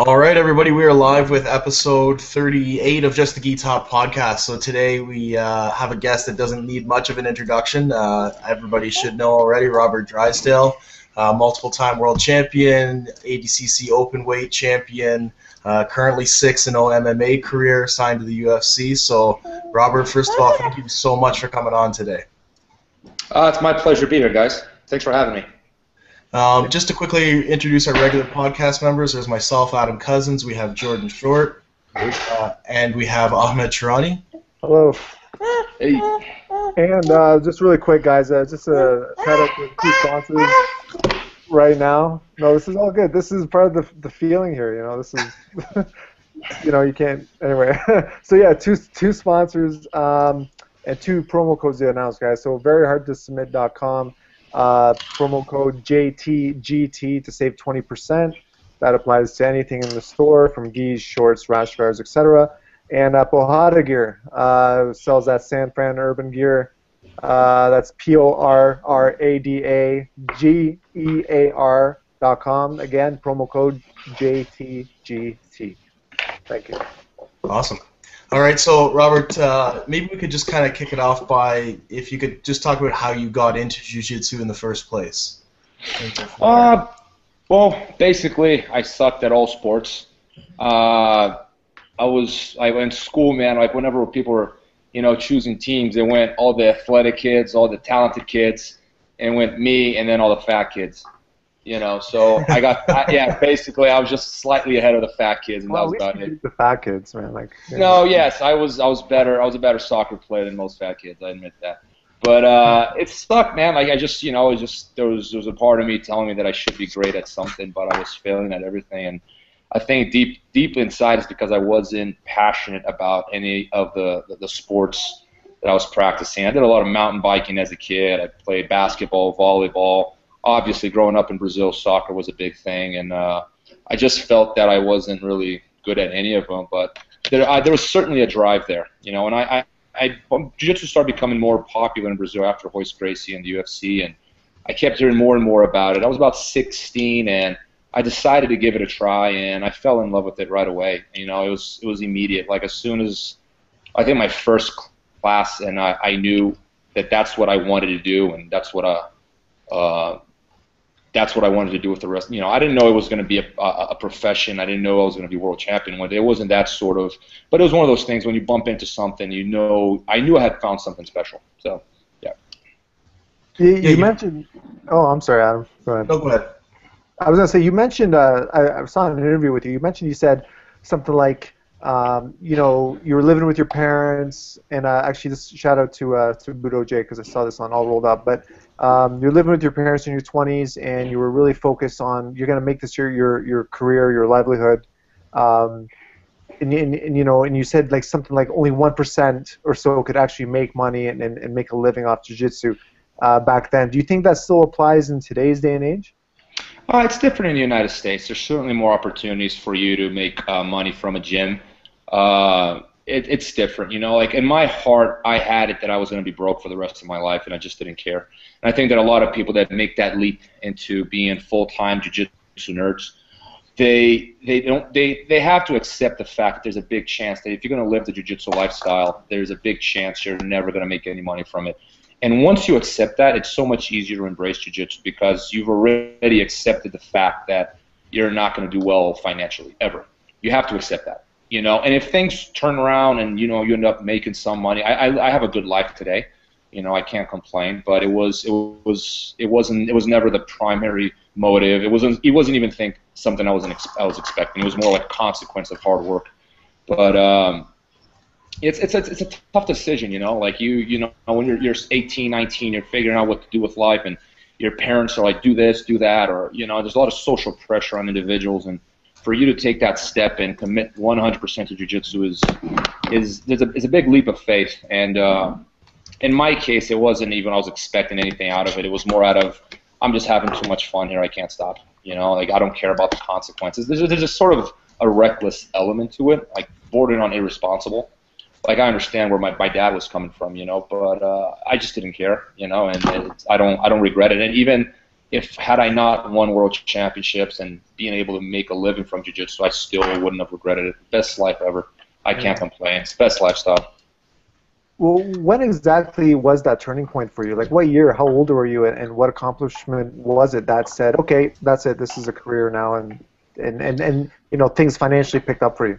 All right, everybody, we are live with episode 38 of Just the Gi Talk podcast. So today we have a guest that doesn't need much of an introduction. Everybody should know already, Robert Drysdale, multiple-time world champion, ADCC open weight champion, currently 6-0 MMA career, signed to the UFC. So, Robert, first of all, thank you so much for coming on today. It's my pleasure to be here, guys. Thanks for having me. Just to quickly introduce our regular podcast members, there's myself, Adam Cousins, we have Jordan Short, and we have Ahmed Chirani. Hello. Hey. And just really quick, guys, just a shout out to two sponsors right now. No, this is all good. This is part of the feeling here, you know. This is, you know, you can't, anyway. So yeah, two sponsors and two promo codes they announced, guys. So veryhardtosubmit.com. Promo code JTGT to save 20%. That applies to anything in the store, from gis, shorts, rash guards, etc. And Pohada Gear sells that San Fran Urban Gear. That's PORRADAGEAR.com. Again, promo code JTGT. Thank you. Awesome. All right, so Robert, maybe we could just kind of kick it off by, if you could just talk about how you got into Jiu-jitsu in the first place. Well, basically, I sucked at all sports. I went to school, man. Like whenever people were, you know, choosing teams, they went all the athletic kids, all the talented kids, and went me, and then all the fat kids. You know, so I got, yeah, basically I was just slightly ahead of the fat kids, and that was about it. The fat kids, man, like. No, yes, I was better. I was a better soccer player than most fat kids. I admit that. But it sucked, man. Like I just, you know, there was a part of me telling me that I should be great at something, but I was failing at everything. And I think deep inside it's because I wasn't passionate about any of the sports that I was practicing. I did a lot of mountain biking as a kid. I played basketball, volleyball. Obviously, growing up in Brazil, soccer was a big thing, and I just felt that I wasn't really good at any of them. But there was certainly a drive there, you know. And Jiu-Jitsu started becoming more popular in Brazil after Royce Gracie and the UFC, and I kept hearing more and more about it. I was about 16, and I decided to give it a try, and I fell in love with it right away. You know, it was immediate. Like as soon as I think my first class, and I knew that that's what I wanted to do, and that's what I wanted to do with the rest. You know, I didn't know it was going to be a profession. I didn't know I was going to be world champion one day. It wasn't that sort of, but it was one of those things when you bump into something, you know, I knew I had found something special. So, yeah. You mentioned, oh, I'm sorry, Adam. Go ahead. No, go ahead. I was going to say, you mentioned, I saw an interview with you, you said something like, you know, you were living with your parents, and actually this shout out to Budo J, because I saw this on All Rolled Up, but you're living with your parents in your 20s, and you were really focused on, you're going to make this your career, your livelihood, and you know, and you said like something like only 1% or so could actually make money and make a living off jiu-jitsu back then. Do you think that still applies in today's day and age? It's different in the United States. There's certainly more opportunities for you to make money from a gym. It's different, you know. Like in my heart, I had it that I was going to be broke for the rest of my life, and I just didn't care. And I think that a lot of people that make that leap into being full-time jiu-jitsu nerds, they have to accept the fact that there's a big chance that if you're going to live the jiu-jitsu lifestyle, there's a big chance you're never going to make any money from it. And once you accept that, it's so much easier to embrace jiu-jitsu because you've already accepted the fact that you're not going to do well financially ever. You have to accept that. You know, and if things turn around and, you know, you end up making some money, I have a good life today. You know, I can't complain, but it was never the primary motive. It wasn't even something I was expecting. It was more like a consequence of hard work. But it's a tough decision, you know. Like you know, when you're 18, 19, you're figuring out what to do with life, and your parents are like, do this, do that, or, you know, there's a lot of social pressure on individuals, and for you to take that step and commit 100% to jiu-jitsu is a big leap of faith. And in my case, it wasn't even I was expecting anything out of it. It was more out of, I'm just having too much fun here. I can't stop. You know, like I don't care about the consequences. There's a sort of a reckless element to it, like bordering on irresponsible. Like I understand where my dad was coming from, you know, but I just didn't care, you know, and I don't regret it. And even had I not won world championships and being able to make a living from jiu-jitsu, I still wouldn't have regretted it. Best life ever. I can't complain. It's the best lifestyle. Well, when exactly was that turning point for you? Like, what year? How old were you? And what accomplishment was it that said, okay, that's it. This is a career now, and you know, things financially picked up for you?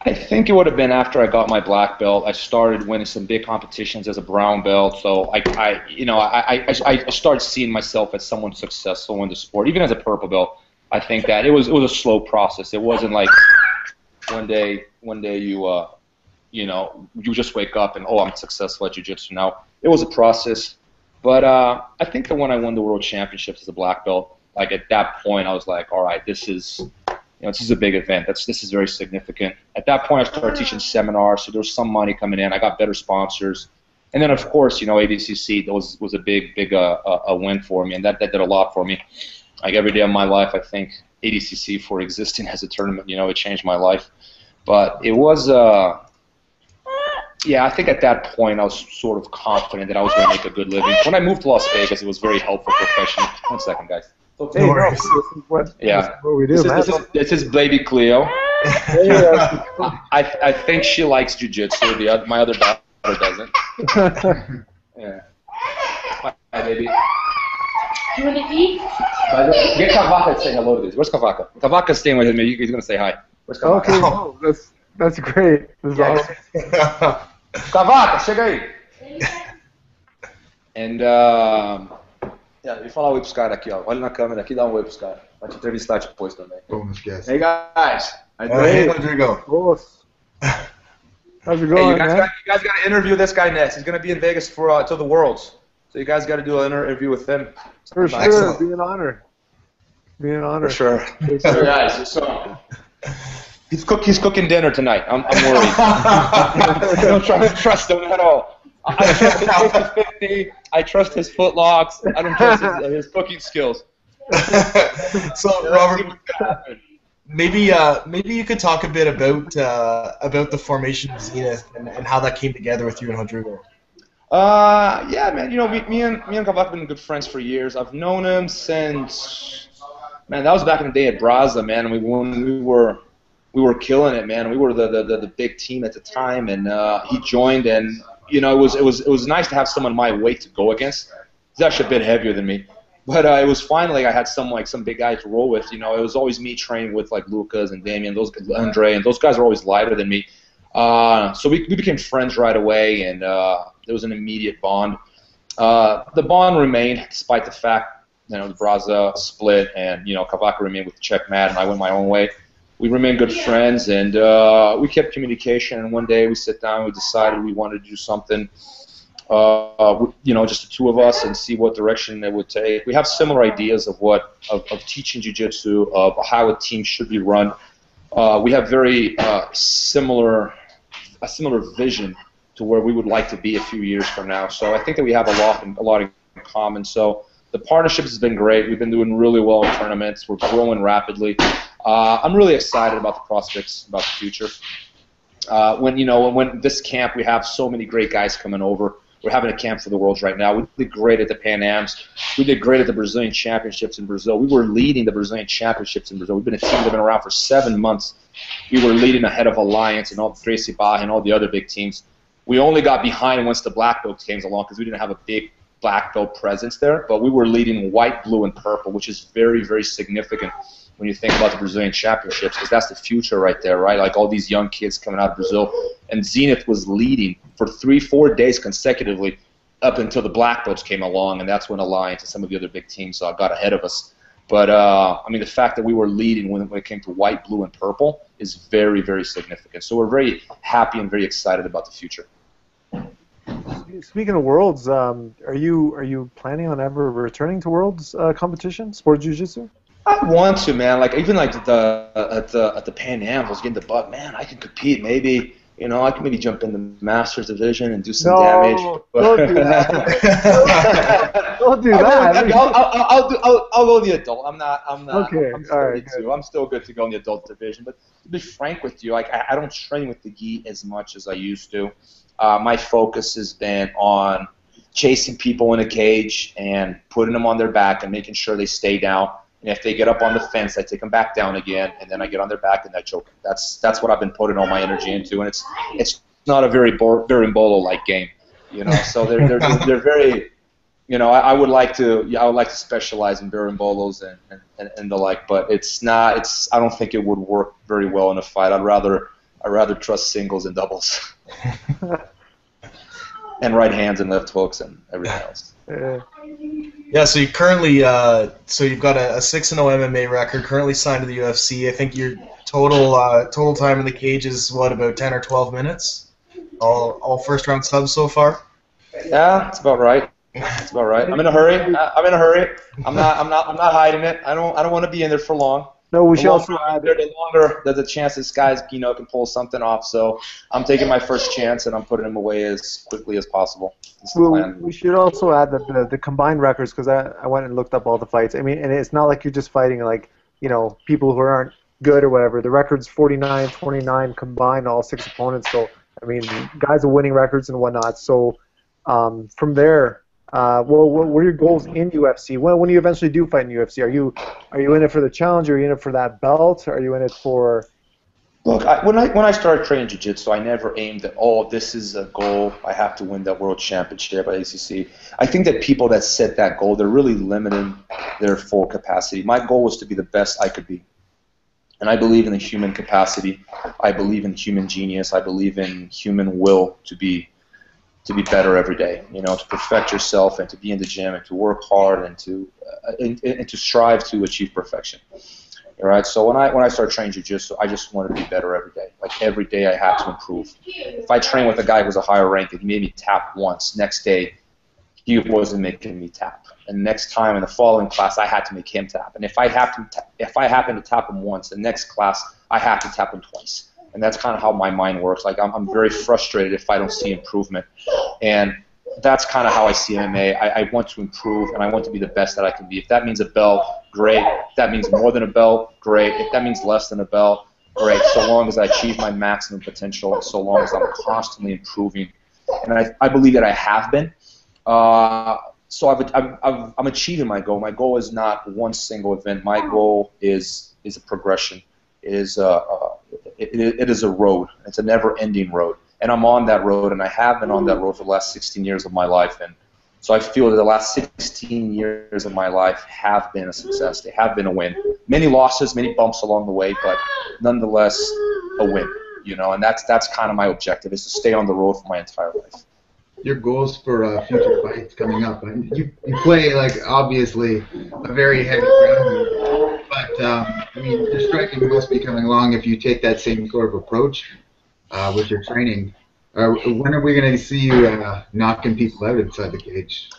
I think it would have been after I got my black belt. I started winning some big competitions as a brown belt, so I started seeing myself as someone successful in the sport, even as a purple belt. I think that it was a slow process. It wasn't like one day you just wake up and, oh, I'm successful at jiu-jitsu now. It was a process, but I think that when I won the world championships as a black belt, like at that point, I was like, all right, this is a big event. This is very significant. At that point, I started teaching seminars, so there was some money coming in. I got better sponsors, and then of course, ADCC was a big a win for me, and that did a lot for me. Like every day of my life, I thank ADCC for existing as a tournament. It changed my life. But it was, I think at that point I was sort of confident that I was going to make a good living. When I moved to Las Vegas, it was very helpful professionally. 1 second, guys. Hey, no, this is what we do, this is baby Cleo. I think she likes jiu-jitsu. My other daughter doesn't. Yeah. Hi, baby. You want to eat? Get Kavaka to say hello to this. Where's Kavaka? Kavaka's staying with me. He's going to say hi. Where's Kavaka? Okay, no, that's great. This is awesome. Kavaka, chega aí. And, e falar oi pros caras aqui, ó. Olha na câmera aqui, dá oi pros caras. Vai te entrevistar depois também. Hey guys. Hey, Rodrigo. How's it going, you guys got to interview this guy next. He's going to be in Vegas for till the Worlds. So you guys got to do an interview with him. For sure, it'd be an honor. For sure. So guys, so he's cooking dinner tonight. I'm worried. I don't trust him at all. I trust his 50-50. I trust his footlocks. I don't trust his cooking skills. So Robert, maybe you could talk a bit about the formation of Zenith and how that came together with you and Rodrigo. Yeah, man. Me and Kavak have been good friends for years. I've known him since, man, that was back in the day at Braza, man. And we were killing it, man. We were the big team at the time, and he joined, and it was nice to have someone my weight to go against. He's actually a bit heavier than me, but it was finally I had some big guy to roll with. It was always me training with like Lucas and Damien, Andre, and those guys are always lighter than me. So we became friends right away, and there was an immediate bond. The bond remained despite the fact, the Braza split, and Kavaka remained with Checkmat, and I went my own way. We remained good friends, and we kept communication. And one day we sat down, we decided we wanted to do something, just the two of us, and see what direction it would take. We have similar ideas of teaching jiu-jitsu, of how a team should be run. We have very similar vision to where we would like to be a few years from now. So I think that we have a lot in common. So the partnership has been great. We've been doing really well in tournaments. We're growing rapidly. I'm really excited about the prospects, about the future. When this camp, we have so many great guys coming over. We're having a camp for the Worlds right now. We did great at the Pan Ams. We did great at the Brazilian Championships in Brazil. We were leading the Brazilian Championships in Brazil. We've been a team that's been around for 7 months. We were leading ahead of Alliance and all Tracy Bah and all the other big teams. We only got behind once the black belt came along because we didn't have a big black belt presence there. But we were leading white, blue, and purple, which is very, very significant when you think about the Brazilian Championships, because that's the future right there, right? Like all these young kids coming out of Brazil. And Zenith was leading for 3-4 days consecutively up until the black belts came along, and that's when Alliance and some of the other big teams got ahead of us. But, the fact that we were leading when it came to white, blue, and purple is very, very significant. So we're very happy and very excited about the future. Speaking of Worlds, are you planning on ever returning to Worlds competition, sport jiu-jitsu? I want to, man. Like even like at the Pan Am, I was getting the butt. Man, I can compete. Maybe I can maybe jump in the Masters division and do some damage. Don't do that. Don't do that. I'll go the adult. I'm not. Okay. All right. I'm still good to go in the adult division. But to be frank with you, like I don't train with the gi as much as I used to. My focus has been on chasing people in a cage and putting them on their back and making sure they stay down. And if they get up on the fence, I take them back down again, and then I get on their back and I choke them. That's what I've been putting all my energy into, and it's not a very berimbolo-like game, you know. So they're very, you know. I would like to specialize in berimbolos and the like, but it's not. I don't think it would work very well in a fight. I'd rather trust singles and doubles. And right hands and left hooks and everything else. Yeah, so you currently, so you've got a 6-0 MMA record, currently signed to the UFC. I think your total time in the cage is what, about 10 or 12 minutes? All first round subs so far? Yeah, that's about right. That's about right. I'm in a hurry. I'm not hiding it. I don't want to be in there for long. No, we should also add the longer there's a chance this guy's, you know, can pull something off. So I'm taking my first chance and I'm putting him away as quickly as possible. We should also add that the combined records, because I went and looked up all the fights. I mean, and it's not like you're just fighting like, you know, people who aren't good or whatever. The record's 49-29 combined, all 6 opponents. So I mean, guys are winning records and whatnot. So from there. What are your goals in UFC? When you eventually do fight in UFC, are you in it for the challenge? Are you in it for that belt? Are you in it for? Look, when I started training jiu-jitsu, I never aimed at, this is a goal. I have to win that world championship at ACC. I think that people that set that goal, they're really limiting their full capacity. My goal was to be the best I could be, and I believe in the human capacity. I believe in human genius. I believe in human will to be better every day, you know, to perfect yourself and to be in the gym and to work hard and to strive to achieve perfection. All right. So when I started training jiu-jitsu, I just wanted to be better every day. Like every day, I had to improve. If I trained with a guy who was a higher rank and he made me tap once, next day he wasn't making me tap, and next time in the following class I had to make him tap. And if I happen to tap him once, the next class I have to tap him twice. And that's kind of how my mind works. Like I'm very frustrated if I don't see improvement, and that's kind of how I see MMA. I want to improve, and I want to be the best that I can be. If that means a belt, great. If that means more than a belt, great. If that means less than a belt, great. So long as I achieve my maximum potential, and so long as I'm constantly improving, and I believe that I have been. So I'm achieving my goal. My goal is not one single event. My goal is a progression. It is a road. It's a never-ending road, and I'm on that road, and I have been on that road for the last 16 years of my life, and so I feel that the last 16 years of my life have been a success. They have been a win. Many losses, many bumps along the way, but nonetheless a win. You know, and that's kind of my objective, is to stay on the road for my entire life. Your goals for future fights coming up. You play, like, obviously a very heavy ground, but I mean, your striking must be coming along if you take that same sort of approach with your training. When are we going to see you knocking people out inside the cage?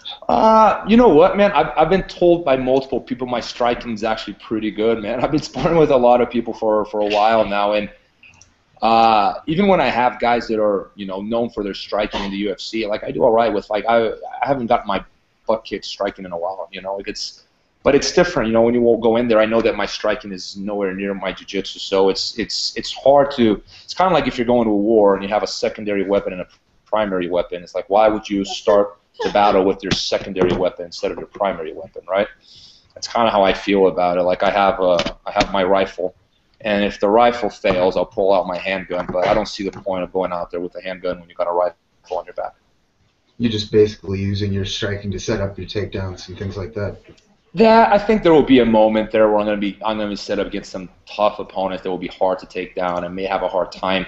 You know what, man? I've been told by multiple people my striking is actually pretty good, man. I've been sparring with a lot of people for a while now, and even when I have guys that are, you know, known for their striking in the UFC, like I do all right with, like, I haven't gotten my butt kicked striking in a while, you know. Like but it's different, you know. When you go in there, I know that my striking is nowhere near my jiu-jitsu, so it's hard to. It's kind of like if you're going to a war and you have a secondary weapon and a primary weapon. It's like, why would you start the battle with your secondary weapon instead of your primary weapon, right? That's kind of how I feel about it. Like I have my rifle. And if the rifle fails, I'll pull out my handgun, but I don't see the point of going out there with a handgun when you've got a rifle on your back. You're just basically using your striking to set up your takedowns and things like that. Yeah, I think there will be a moment there where I'm going to be set up against some tough opponents that will be hard to take down and may have a hard time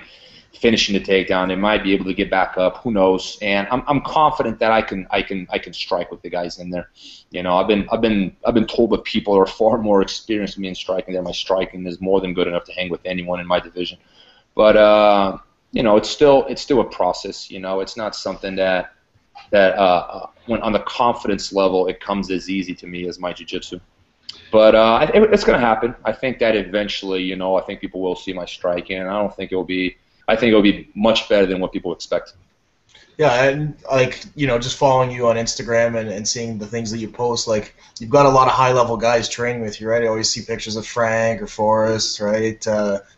finishing the takedown. They might be able to get back up. Who knows? And I'm confident that I can strike with the guys in there. You know, I've been told by people who are far more experienced than me in striking that my striking is more than good enough to hang with anyone in my division. But you know, it's still a process. You know, it's not something that when on the confidence level it comes as easy to me as my jiu-jitsu. But it's going to happen. I think that eventually, you know, I think people will see my striking, and I think it'll be much better than what people expect. Yeah, and like, you know, just following you on Instagram and seeing the things that you post, like you've got a lot of high-level guys training with you, right? I always see pictures of Frank or Forrest, right?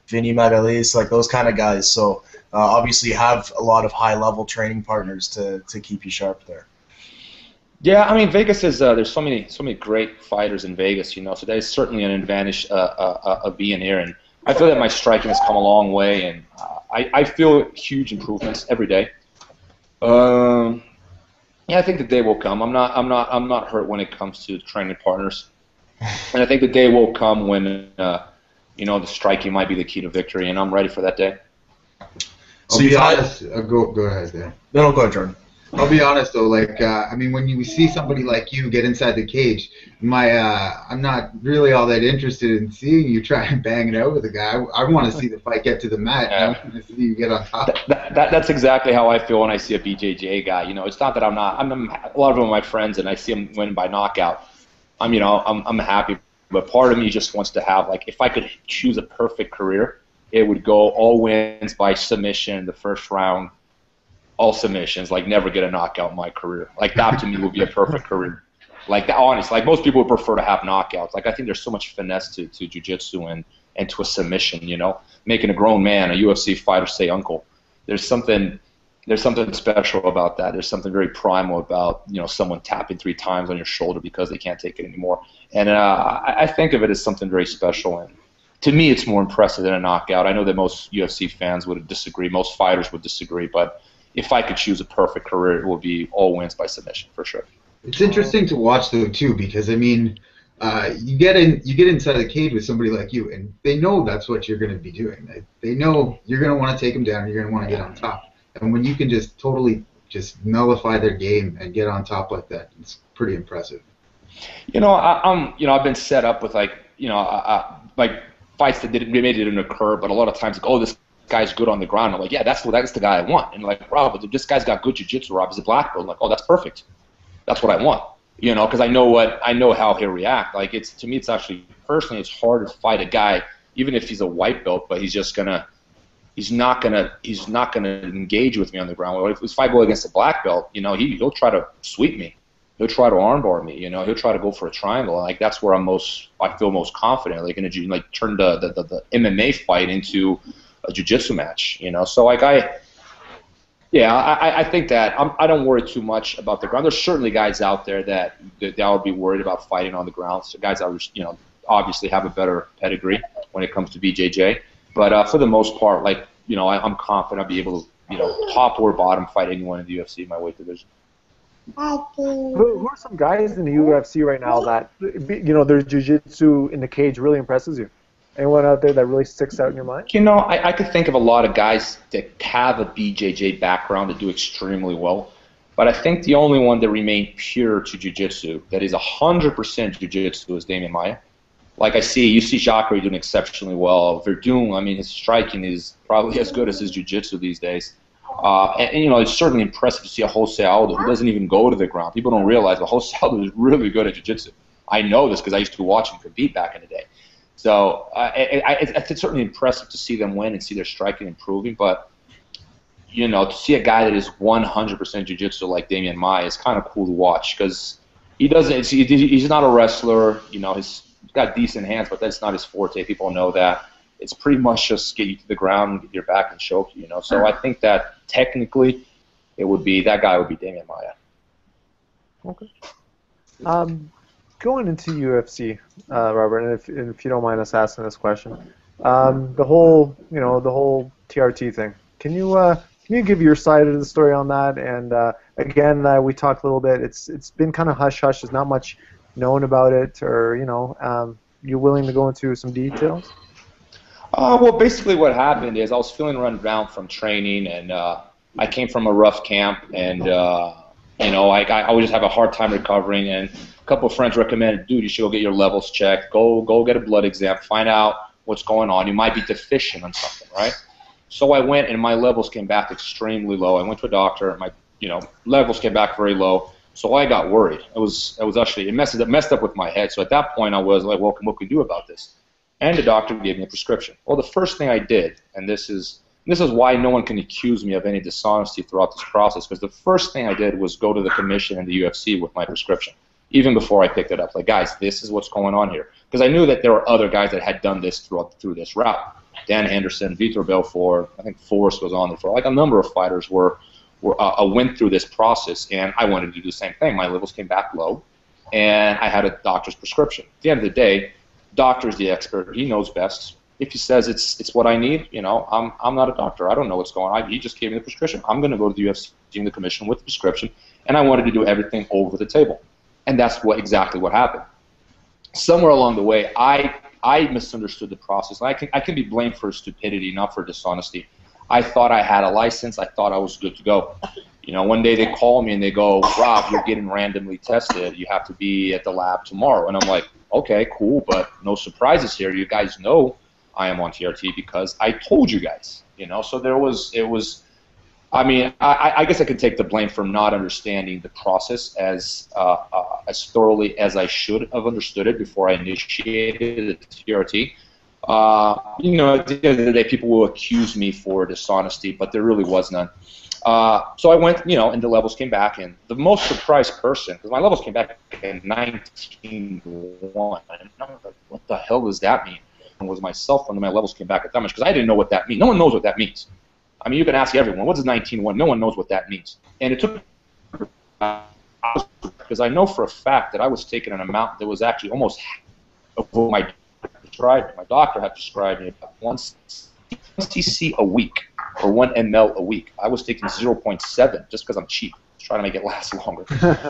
Vinny Magalis, like those kind of guys. So obviously you have a lot of high-level training partners to keep you sharp there. Yeah, I mean, Vegas is there's so many great fighters in Vegas, you know. So that is certainly an advantage of being here, and I feel that my striking has come a long way, and I feel huge improvements every day. Yeah, I think the day will come. I'm not hurt when it comes to training partners, and I think the day will come when you know, the striking might be the key to victory, and I'm ready for that day. So be honest. Go ahead there. No, go ahead, Jordan. I'll be honest though, like I mean, when you see somebody like you get inside the cage, I'm not really all that interested in seeing you try and bang it out with a guy. I want to see the fight get to the mat. Yeah. I want to see you get on top. That's exactly how I feel when I see a BJJ guy. You know, it's not that I'm a lot of them are my friends, and I see them win by knockout. I'm happy, but part of me just wants to have, like, if I could choose a perfect career, it would go all wins by submission in the first round. All submissions, like never get a knockout in my career. Like that to me would be a perfect career. Like that, honestly, like most people would prefer to have knockouts. Like I think there's so much finesse to jiu-jitsu and to a submission, you know, making a grown man, a UFC fighter, say uncle. There's something special about that. There's something very primal about, you know, someone tapping 3 times on your shoulder because they can't take it anymore. And I think of it as something very special. And to me, it's more impressive than a knockout. I know that most UFC fans would disagree. Most fighters would disagree, but if I could choose a perfect career, it would be all wins by submission for sure. It's interesting to watch though too, because I mean, you get inside the cage with somebody like you, and they know that's what you're going to be doing. They know you're going to want to take them down. You're going to want to get on top. And when you can just totally just nullify their game and get on top like that, it's pretty impressive. You know, I've been set up with like fights that didn't occur, but a lot of times, like, oh, this guy's good on the ground. I'm like, yeah, that's the guy I want. And like, Rob, this guy's got good jiu-jitsu. Rob is a black belt. I'm like, oh, that's perfect. That's what I want. You know, because I know how he'll react. Like, to me, it's actually personally, it's hard to fight a guy, even if he's a white belt, but he's not gonna engage with me on the ground. If I go against a black belt, you know, he'll try to sweep me. He'll try to armbar me. You know, he'll try to go for a triangle. Like that's where I feel most confident. Like turn the MMA fight into a jiu-jitsu match, you know. So like I think that I don't worry too much about the ground. There's certainly guys out there that would be worried about fighting on the ground. So guys that, you know, obviously have a better pedigree when it comes to BJJ. But for the most part, like, you know, I'm confident I'll be able to, you know, top or bottom fight anyone in the UFC in my weight division. Who are some guys in the UFC right now that, you know, their jiu-jitsu in the cage really impresses you? Anyone out there that really sticks out in your mind? You know, I could think of a lot of guys that have a BJJ background that do extremely well, but I think the only one that remained pure to jiu-jitsu, that is 100% jiu-jitsu, is Damian Maia. Like you see Jacare doing exceptionally well. Verdun, I mean, his striking is probably as good as his jiu-jitsu these days. And you know, it's certainly impressive to see a Jose Aldo who doesn't even go to the ground. People don't realize, but Jose Aldo is really good at jiu-jitsu. I know this because I used to watch him compete back in the day. So it's certainly impressive to see them win and see their striking improving. But, you know, to see a guy that is 100% jiu-jitsu like Damian Maia is kind of cool to watch because he's not a wrestler. You know, he's got decent hands, but that's not his forte. People know that. It's pretty much just get you to the ground and get your back and choke you, you know. So I think that technically that guy would be Damian Maia. Okay. Going into UFC, Robert, and if you don't mind us asking this question, the whole TRT thing. Can you give your side of the story on that? And again, we talked a little bit. It's been kind of hush hush. There's not much known about it, or you know, you willing to go into some details? Well, basically what happened is I was feeling run down from training, and I came from a rough camp, and you know, I would just have a hard time recovering, and a couple of friends recommended, dude, you should go get your levels checked, go get a blood exam, find out what's going on. You might be deficient on something, right? So I went, and my levels came back extremely low. I went to a doctor, and my levels came back very low. So I got worried. It messed up with my head. So at that point, I was like, well, what can we do about this? And the doctor gave me a prescription. Well, the first thing I did, and this is why no one can accuse me of any dishonesty throughout this process, because the first thing I did was go to the commission and the UFC with my prescription, even before I picked it up. Like, guys, this is what's going on here. Because I knew that there were other guys that had done this through this route. Dan Henderson, Vitor Belfort, I think Forrest was on there for. Like, a number of fighters were went through this process, and I wanted to do the same thing. My levels came back low, and I had a doctor's prescription. At the end of the day, doctor is the expert. He knows best. If he says it's what I need, you know, I'm not a doctor. I don't know what's going on. He just gave me the prescription. I'm going to go to the UFC and the commission with the prescription, and I wanted to do everything over the table, and that's exactly what happened. Somewhere along the way, I misunderstood the process. I can be blamed for stupidity, not for dishonesty. I thought I had a license. I thought I was good to go. You know, one day they call me and they go, Rob, you're getting randomly tested. You have to be at the lab tomorrow. And I'm like, okay, cool, but no surprises here. You guys know I am on TRT because I told you guys. You know, so I mean, I guess I could take the blame for not understanding the process as thoroughly as I should have understood it before I initiated the TRT. You know, at the end of the day, people will accuse me for dishonesty, but there really was none. So I went, you know, and the levels came back, and the most surprised person, because my levels came back in 19-1, and I was like, what the hell does that mean? And was myself when my levels came back at that much, because I didn't know what that means. No one knows what that means. I mean, you can ask everyone, what is 19-1? No one knows what that means. And it took, because I know for a fact that I was taking an amount that was actually almost half of what my doctor had prescribed me one cc a week, or 1 ml a week. I was taking 0.7 just because I'm cheap, trying to make it last longer.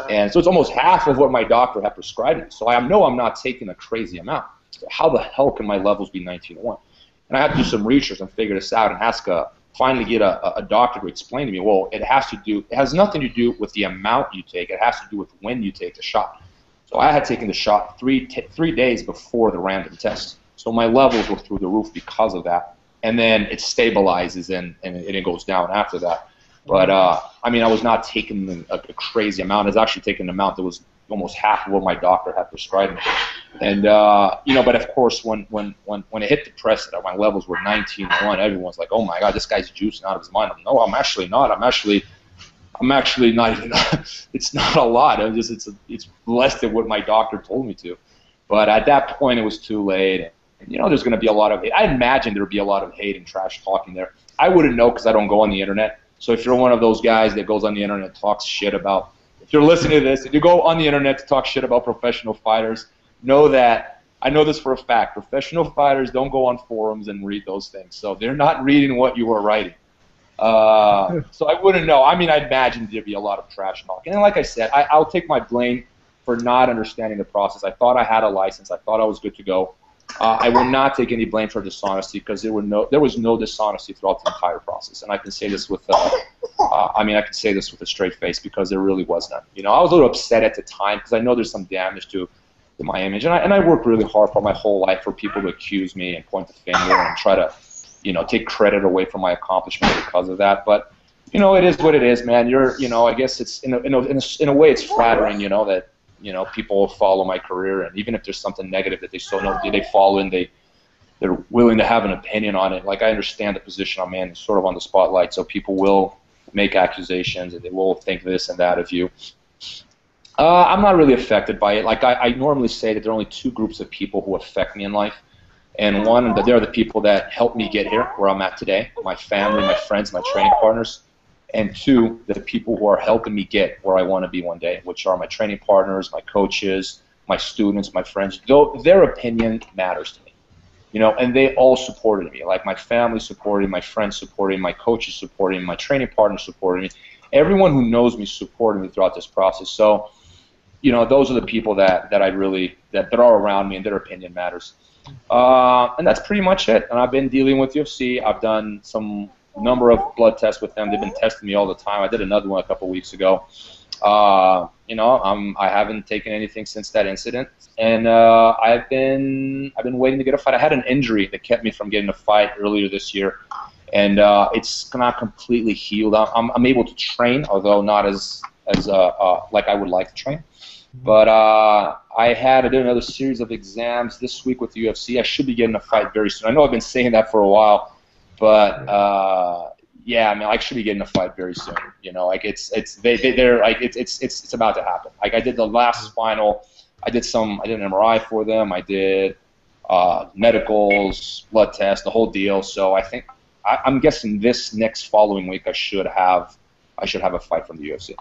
And so it's almost half of what my doctor had prescribed me. So I know I'm not taking a crazy amount. So how the hell can my levels be 19-1? And I had to do some research and figure this out and finally get a doctor to explain to me, well, it has nothing to do with the amount you take. It has to do with when you take the shot. So I had taken the shot 3 days before the random test. So my levels were through the roof because of that. And then it stabilizes and it goes down after that. But, I mean, I was not taking a crazy amount. I was actually taking an amount that was almost half of what my doctor had prescribed me. And, you know, but of course, when it hit the press that my levels were 19-1, everyone's like, oh my God, this guy's juicing out of his mind. No, I'm actually not. I'm actually not even, it's not a lot. It's less than what my doctor told me to. But at that point, it was too late. And, you know, there's going to be a lot of hate. I imagine there would be a lot of hate and trash talking there. I wouldn't know because I don't go on the internet. So if you're one of those guys that goes on the internet and talks shit about, if you're listening to this, if you go on the internet to talk shit about professional fighters, know that, I know this for a fact, professional fighters don't go on forums and read those things. So they're not reading what you are writing. So I wouldn't know. I mean, I imagine there'd be a lot of trash talking. And like I said, I'll take my blame for not understanding the process. I thought I had a license. I thought I was good to go. I will not take any blame for dishonesty because there was no dishonesty throughout the entire process. And I can say this with, I can say this with a straight face because there really was none. You know, I was a little upset at the time because I know there's some damage to my image, and I worked really hard for my whole life for people to accuse me and point the finger and try to, you know, take credit away from my accomplishment because of that. But you know, it is what it is, man. You know, I guess it's in a way it's flattering, you know, that, you know, people follow my career, and even if there's something negative that they follow and they're willing to have an opinion on it. Like, I understand the position I'm in, sort of on the spotlight, so people will make accusations and they will think this and that of you. I'm not really affected by it. Like, I normally say that there are only 2 groups of people who affect me in life, and one, they're the people that helped me get here where I'm at today, my family, my friends, my training partners. And 2, the people who are helping me get where I want to be one day, which are my training partners, my coaches, my students, my friends. Their opinion matters to me, you know, and they all supported me. Like, my family supported me, my friends supported me, my coaches supported me, my training partners supported me. Everyone who knows me supported me throughout this process. So, you know, those are the people that I really, that are around me, and their opinion matters. And that's pretty much it. And I've been dealing with UFC. I've done some number of blood tests with them. They've been testing me all the time. I did another one a couple weeks ago. You know, I haven't taken anything since that incident, and I've been waiting to get a fight. I had an injury that kept me from getting a fight earlier this year, and it's not completely healed. I'm able to train, although not as like I would like to train. But I did another series of exams this week with the UFC. I should be getting a fight very soon. I know I've been saying that for a while. But yeah, I mean, I should be getting a fight very soon. You know, like they're like it's about to happen. Like, I did the last final. I did an MRI for them. I did medicals, blood tests, the whole deal. So I think I'm guessing this next following week I should have I should have a fight from the UFC.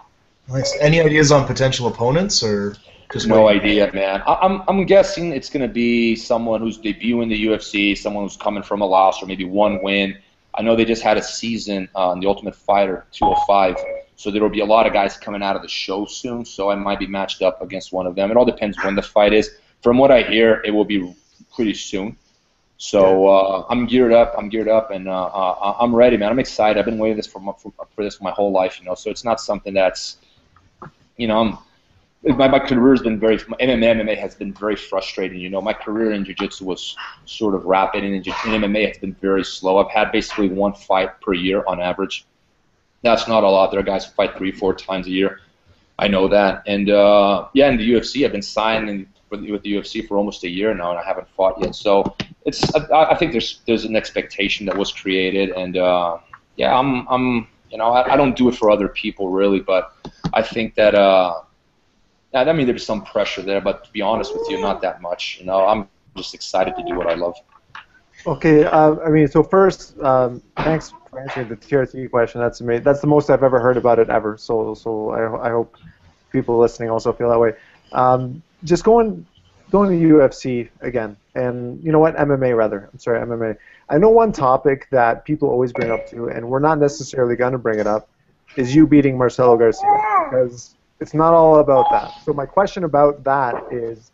Nice. Any ideas on potential opponents, or just no idea, man? I'm guessing it's going to be someone who's debuting the UFC, someone who's coming from a loss or maybe one win. I know they just had a season on the Ultimate Fighter 205, so there will be a lot of guys coming out of the show soon, so I might be matched up against one of them. It all depends when the fight is. From what I hear, it will be pretty soon. So I'm geared up, and I'm ready, man. I'm excited. I've been waiting for this my whole life, so it's not something that's, my career has been MMA has been very frustrating. My career in Jiu-Jitsu was sort of rapid, and in MMA it's been very slow. I've had basically one fight per year on average. That's not a lot. There are guys who fight 3-4 times a year. I know that. And, in the UFC, I've been signed with the UFC for almost a year now, and I haven't fought yet. So I think there's an expectation that was created, and, I don't do it for other people really, but I think that, there's some pressure there, but to be honest with you, not that much. I'm just excited to do what I love. Okay, so first, thanks for answering the TRT question. That's amazing. That's the most I've ever heard about it ever. So I hope people listening also feel that way. Just going to UFC again, and you know what, MMA rather. I'm sorry, MMA. I know one topic that people always bring up to, and we're not necessarily going to bring it up, is you beating Marcelo Garcia, because it's not all about that. So my question about that is,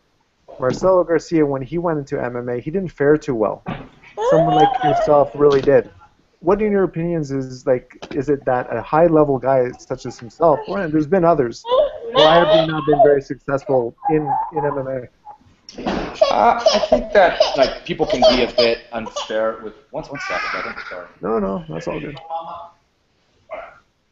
Marcelo Garcia, when he went into MMA, he didn't fare too well. Someone like yourself really did. What, in your opinions, is it that a high-level guy such as himself, or there's been others, why have they not been very successful in MMA? I think that people can be a bit unfair with. One second, I think. Sorry. No, that's all good.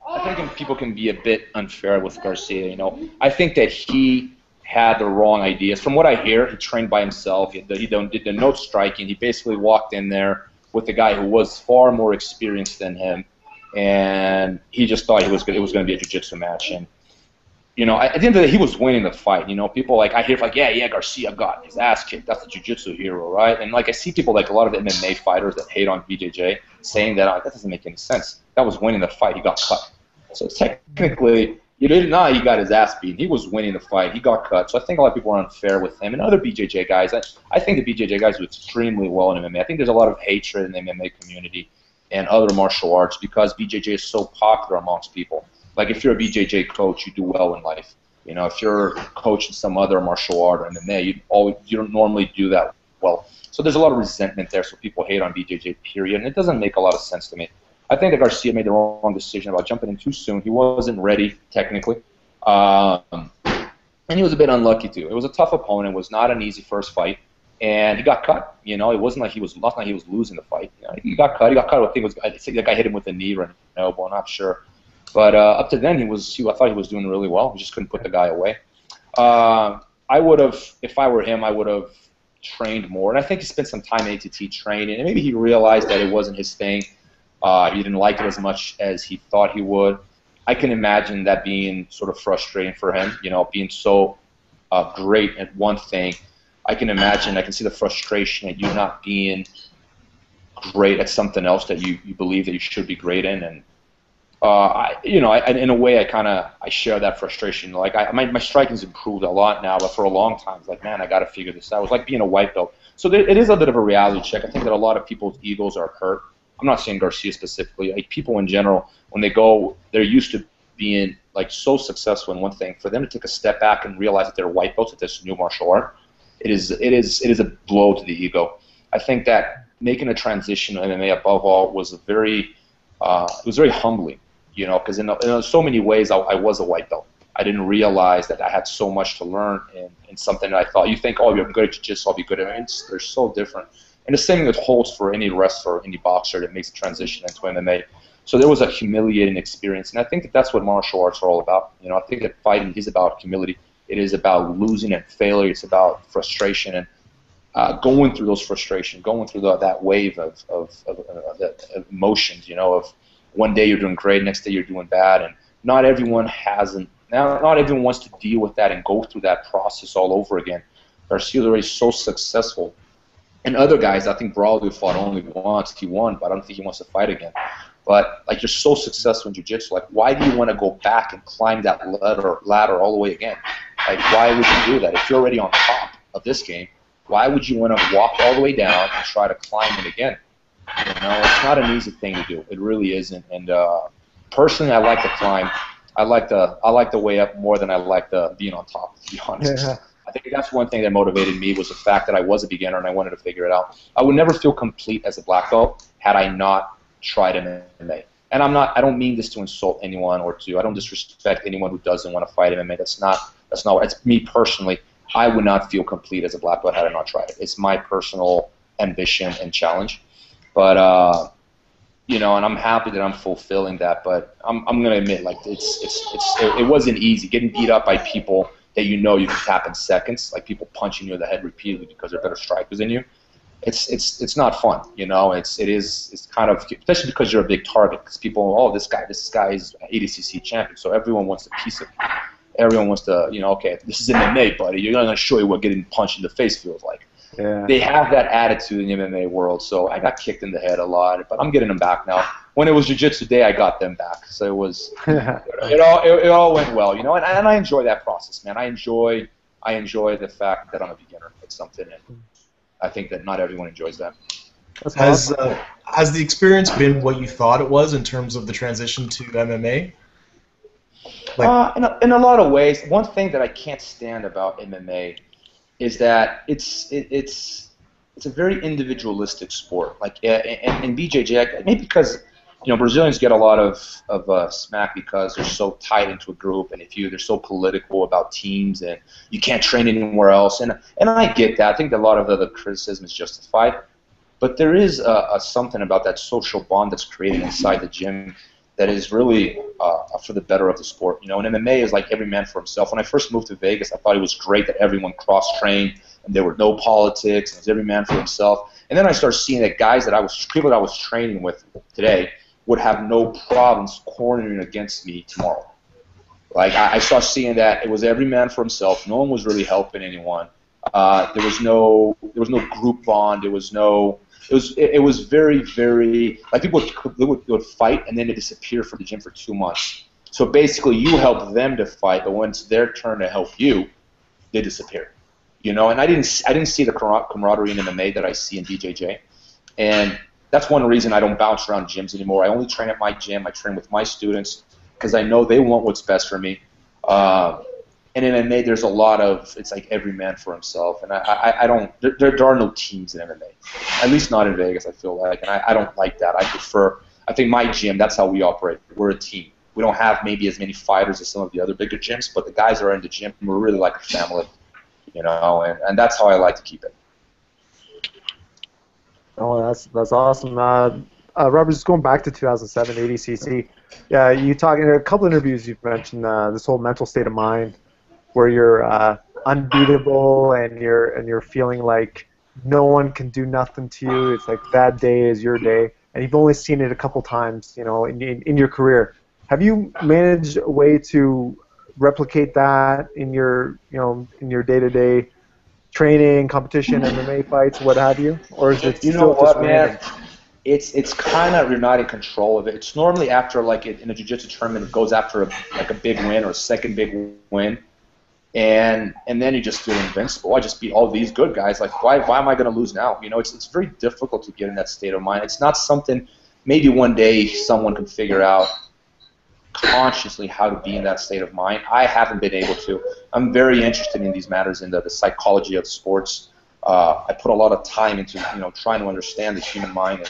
I think people can be a bit unfair with Garcia. I think that he had the wrong ideas. From what I hear, he trained by himself. He did the no striking. He basically walked in there with a guy who was far more experienced than him, and he just thought it was going to be a jiu-jitsu match. And at the end of the day, he was winning the fight. People I hear Garcia got his ass kicked. That's the jiu-jitsu hero, right? And I see people a lot of the MMA fighters that hate on BJJ saying that that doesn't make any sense. That was winning the fight. He got cut. So technically, you didn't know he got his ass beaten. He was winning the fight. He got cut. So I think a lot of people are unfair with him. And other BJJ guys, I think the BJJ guys do extremely well in MMA. I think there's a lot of hatred in the MMA community and other martial arts because BJJ is so popular amongst people. If you're a BJJ coach, you do well in life. If you're coaching some other martial art or MMA, you don't normally do that well. So there's a lot of resentment there, so people hate on BJJ, period. And it doesn't make a lot of sense to me. I think that Garcia made the wrong decision about jumping in too soon. He wasn't ready, technically. And he was a bit unlucky, too. It was a tough opponent. It was not an easy first fight. And he got cut. It wasn't like he was losing the fight. He got cut. I think the guy hit him with a knee or an elbow. I'm not sure. But up to then, I thought he was doing really well. He just couldn't put the guy away. I would have, if I were him, I would have trained more. And I think he spent some time in ATT training. And maybe he realized that it wasn't his thing. He didn't like it as much as he thought he would. I can imagine that being sort of frustrating for him, being so great at one thing. I can see the frustration at you not being great at something else that you believe that you should be great in. And, in a way, I share that frustration. My striking's improved a lot now, but for a long time, it's man, I got to figure this out. It was like being a white belt. So it is a bit of a reality check. I think that a lot of people's egos are hurt. I'm not saying Garcia specifically. People in general, when they go, they're used to being so successful in one thing. For them to take a step back and realize that they're white belts at this new martial art, it is a blow to the ego. I think that making a transition to MMA above all was very humbling. Because in so many ways I was a white belt. I didn't realize that I had so much to learn in something that I thought. You think, oh, you're good at jiu-jitsu, I'll be good at it. They're so different. And the same thing holds for any wrestler, any boxer that makes a transition into MMA. So there was a humiliating experience, and I think that's what martial arts are all about. I think that fighting is about humility. It is about losing and failure. It's about frustration and going through those frustrations, going through that wave of emotions. Of one day you're doing great, next day you're doing bad, and not everyone wants to deal with that and go through that process all over again. Garcia's already so successful. And other guys, I think Brawley fought only once. He won, but I don't think he wants to fight again. But like you're so successful in jiu-jitsu, like why do you want to go back and climb that ladder all the way again? Like why would you do that? If you're already on top of this game, why would you want to walk all the way down and try to climb it again? You know, it's not an easy thing to do. It really isn't. And personally, I like to climb. I like the way up more than I like the being on top, to be honest. Yeah. I think that's one thing that motivated me was the fact that I was a beginner and I wanted to figure it out. I would never feel complete as a black belt had I not tried MMA. And I don't mean this to insult anyone I don't disrespect anyone who doesn't want to fight MMA. That's not what, it's me personally. I would not feel complete as a black belt had I not tried it. It's my personal ambition and challenge. But, you know, and I'm happy that I'm fulfilling that, but I'm going to admit, like, it wasn't easy. Getting beat up by people that you can tap in seconds, like people punching you in the head repeatedly because they're better strikers than you. It's not fun, you know. It's kind of, especially because you're a big target. Because people, this guy is ADCC champion, so everyone wants a piece of you. Everyone wants to, okay, this is MMA, buddy. You're going to show you what getting punched in the face feels like. Yeah. They have that attitude in the MMA world, so I got kicked in the head a lot, but I'm getting them back now. When it was Jiu-Jitsu Day, I got them back, so it was it all went well, and I enjoy that process, man. I enjoy the fact that I'm a beginner. It's something, and I think that not everyone enjoys that. Has the experience been what you thought it was in terms of the transition to MMA? In a lot of ways. One thing that I can't stand about MMA is that it's a very individualistic sport. Like in BJJ, maybe because Brazilians get a lot of smack because they're so tied into a group, and they're so political about teams, and you can't train anywhere else. And I get that. I think a lot of the criticism is justified, but there is something about that social bond that's created inside the gym that is really for the better of the sport. And MMA is like every man for himself. When I first moved to Vegas, I thought it was great that everyone cross-trained and there were no politics. It was every man for himself. And then I started seeing that people that I was training with today would have no problems cornering against me tomorrow. Like I started seeing that it was every man for himself. No one was really helping anyone. There was no group bond. It was very, very, like people would fight and then they disappear from the gym for 2 months. So basically you help them to fight, but when it's their turn to help you, they disappear. And I didn't see the camaraderie in MMA that I see in BJJ. And that's one reason I don't bounce around gyms anymore. I only train at my gym. I train with my students because I know they want what's best for me. And in MMA, there's a lot of, it's like every man for himself. And there are no teams in MMA. At least not in Vegas, I feel like. And I don't like that. I think my gym, that's how we operate. We're a team. We don't have maybe as many fighters as some of the other bigger gyms, but the guys that are in the gym, we're really like a family, and that's how I like to keep it. Oh, that's awesome. Robert, just going back to 2007 ADCC, yeah, you talk in a couple interviews you've mentioned this whole mental state of mind where you're unbeatable and you're feeling like no one can do nothing to you. It's like that day is your day, and you've only seen it a couple times, in your career. Have you managed a way to replicate that in your day-to-day training, competition, MMA fights, what have you, or is it still just random? Man? It's kind of, you're not in control of it. It's normally after, like, in a jiu-jitsu tournament, it goes after a big win or a second big win, and then you just feel invincible. I just beat all these good guys. Like, why am I going to lose now? It's very difficult to get in that state of mind. It's not something maybe one day someone can figure out consciously how to be in that state of mind. I haven't been able to. I'm very interested in these matters, in the psychology of sports. I put a lot of time into trying to understand the human mind,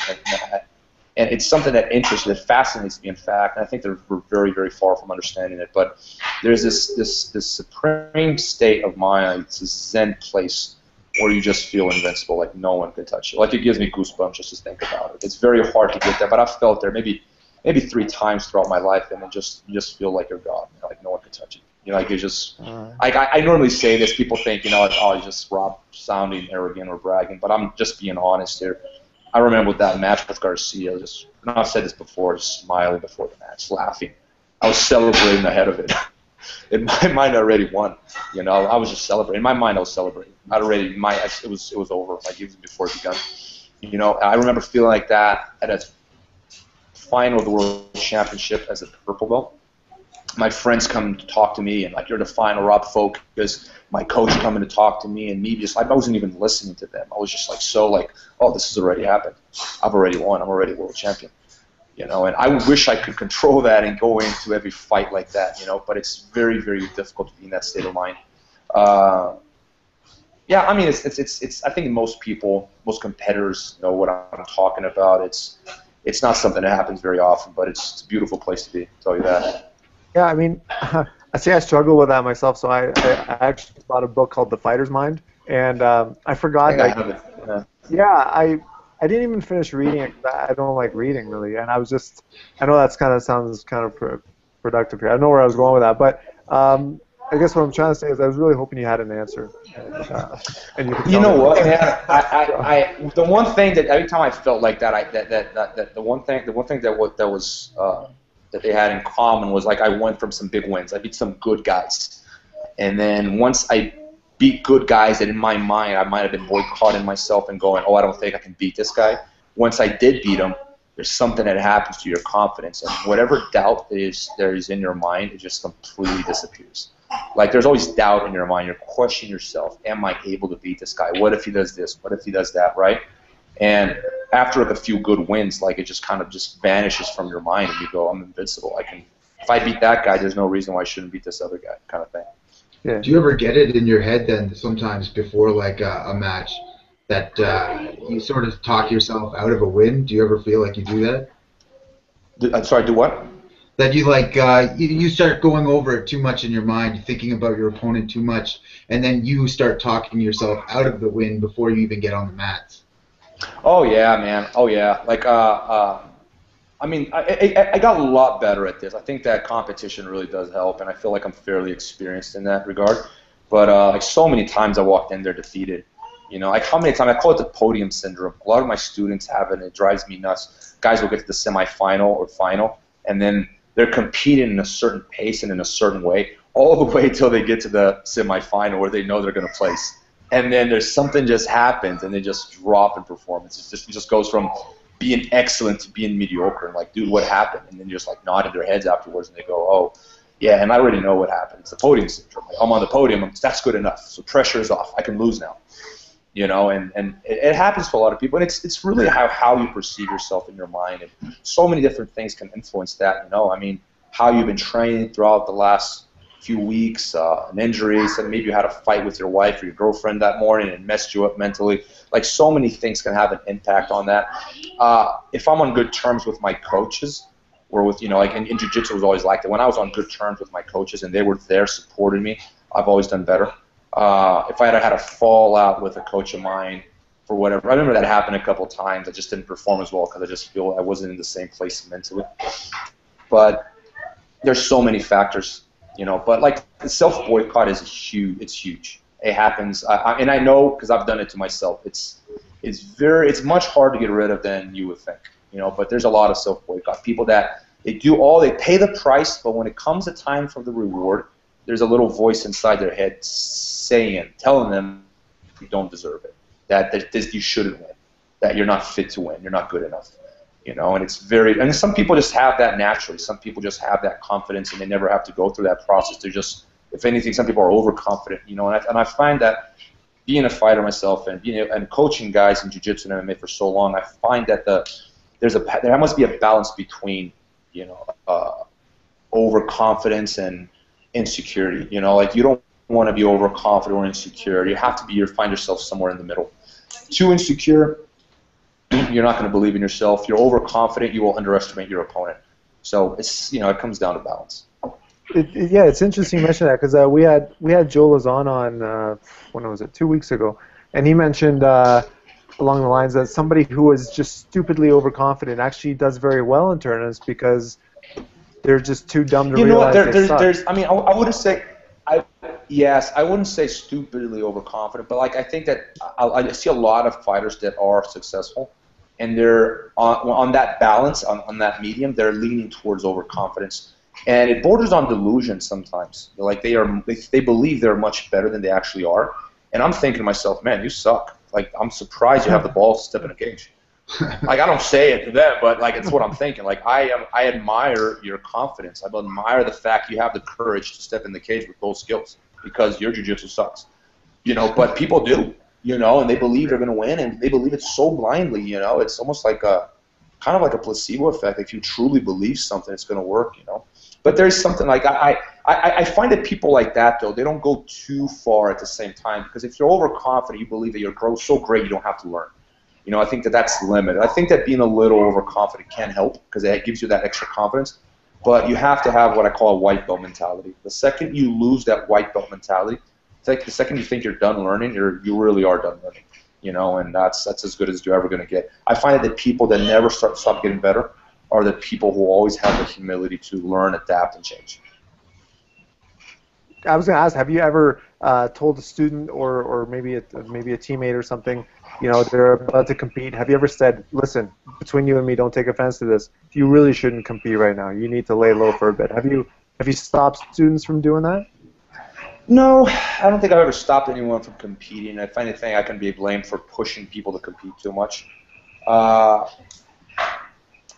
and it's something that interests me, that fascinates me, in fact. And I think that we're very, very far from understanding it. But there's this supreme state of mind, it's this Zen place where you just feel invincible, like no one can touch you. Like, it gives me goosebumps just to think about it. It's very hard to get there, but I've felt there maybe 3 times throughout my life, and you just feel like you're God, like no one can touch you. Like, you just, I normally say this, people think, like, oh, you're just sounding arrogant or bragging, but I'm just being honest here. I remember with that match with Garcia, and I've said this before, just smiling before the match, laughing. I was celebrating ahead of it. In my mind, I already won. I was just celebrating. In my mind, I was celebrating. It was over, like, even before it begun. I remember feeling like that at a final of the World Championship as a purple belt. My friends come to talk to me and like, you're the final, Rob, focus. My coach coming to talk to me and me just, I wasn't even listening to them. I was just like, so like, oh, this has already happened. I've already won. I'm already world champion. You know, and I wish I could control that and go into every fight like that, you know, but it's very, very difficult to be in that state of mind. Yeah, I mean, it's. I think most people, most competitors know what I'm talking about. It's not something that happens very often, but it's a beautiful place to be. I'll tell you that. Yeah, I mean, I see I struggle with that myself. So I actually bought a book called The Fighter's Mind, and I forgot. I have it. Yeah, I didn't even finish reading it. I don't like reading really, and I was just. I know that sounds kind of productive here. I don't know where I was going with that, but. I guess what I'm trying to say is I was really hoping you had an answer. And you know what, man? I the one thing that every time I felt like that, the one thing that they had in common was like I went from some big wins. I beat some good guys, and then once I beat good guys that in my mind I might have been boycotting myself and going, oh, I don't think I can beat this guy. Once I did beat him, there's something that happens to your confidence, and whatever doubt there is in your mind, it just completely disappears. Like there's always doubt in your mind. You're questioning yourself. Am I able to beat this guy? What if he does this? What if he does that? Right? And after a few good wins, like it just kind of just vanishes from your mind, and you go, I'm invincible. I can. If I beat that guy, there's no reason why I shouldn't beat this other guy, kind of thing. Yeah. Do you ever get it in your head then sometimes before like a match that you sort of talk yourself out of a win? Do you ever feel like you do that? I'm sorry, do what? That you like you start going over it too much in your mind, you're thinking about your opponent too much, and then you start talking yourself out of the win before you even get on the mats. Oh yeah, man. Oh yeah. Like I mean, I got a lot better at this. I think that competition really does help, and I feel like I'm fairly experienced in that regard. But like so many times I walked in there defeated. You know, like how many times I call it the Podium Syndrome. A lot of my students have it, and it drives me nuts. Guys will get to the semifinal or final, and then they're competing in a certain pace and in a certain way, all the way till they get to the semifinal where they know they're going to place. And then there's something just happens, and they just drop in performance. It just goes from being excellent to being mediocre. And like, dude, what happened? And then just like nodding their heads afterwards, and they go, oh, yeah, and I already know what happened. It's the Podium Syndrome. Like, I'm on the podium. That's good enough. So pressure is off. I can lose now. You know, and it happens to a lot of people, and it's really how you perceive yourself in your mind, and so many different things can influence that. You know, I mean, how you've been training throughout the last few weeks, and injuries, and maybe you had a fight with your wife or your girlfriend that morning and messed you up mentally. Like so many things can have an impact on that. If I'm on good terms with my coaches, or with, you know, like in Jiu-Jitsu was always like that. When I was on good terms with my coaches and they were there supporting me, I've always done better. If I had a fallout with a coach of mine for whatever, I remember that happened a couple times. I just didn't perform as well because I just feel I wasn't in the same place mentally. But there's so many factors, you know. But like the self-boycott is huge. It's huge. It happens, and I know because I've done it to myself. It's much harder to get rid of than you would think, you know. But there's a lot of self-boycott. People that they pay the price, but when it comes a time for the reward, there's a little voice inside their head telling them you don't deserve it, that you shouldn't win, that you're not fit to win, you're not good enough, you know. And and some people just have that naturally. Some people just have that confidence, and they never have to go through that process. They're just, if anything, some people are overconfident, you know. And I find that being a fighter myself and coaching guys in Jiu-Jitsu and MMA for so long, I find that there must be a balance between, you know, overconfidence and insecurity. You know, like you don't want to be overconfident or insecure. You have to find yourself somewhere in the middle. Too insecure, you're not going to believe in yourself. You're overconfident, you will underestimate your opponent. So it's, you know, it comes down to balance. Yeah, it's interesting you mention that because we had Joe Lazan on when was it, 2 weeks ago, and he mentioned along the lines that somebody who is just stupidly overconfident actually does very well in tournaments because they're just too dumb to realize they suck. I mean, I wouldn't say, I wouldn't say stupidly overconfident, but like I think that I see a lot of fighters that are successful, and they're on that balance, on that medium, they're leaning towards overconfidence, and it borders on delusion sometimes. Like they believe they're much better than they actually are, and I'm thinking to myself, man, you suck. Like I'm surprised you have the balls to step in a cage. Like, I don't say it to them, but like it's what I'm thinking. Like, I admire your confidence. I admire the fact you have the courage to step in the cage with those skills, because your jiu-jitsu sucks. You know, but people do, you know, and they believe they're going to win, and they believe it so blindly, you know. It's almost like kind of like a placebo effect. If you truly believe something, it's going to work, you know. But there's something like I find that people like that, though, they don't go too far at the same time, because if you're overconfident, you believe that you're so great you don't have to learn. You know, I think that that's limited. I think that being a little overconfident can help, because it gives you that extra confidence. But you have to have what I call a white belt mentality. The second you lose that white belt mentality, it's like the second you think you're done learning, you really are done learning. You know, and that's as good as you're ever going to get. I find that the people that never stop getting better are the people who always have the humility to learn, adapt, and change. I was going to ask, have you ever told a student or maybe a teammate or something, you know, they're about to compete, have you ever said, listen, between you and me, don't take offense to this, you really shouldn't compete right now. You need to lay low for a bit. Have you stopped students from doing that? No, I don't think I've ever stopped anyone from competing. If anything, I can be blamed for pushing people to compete too much.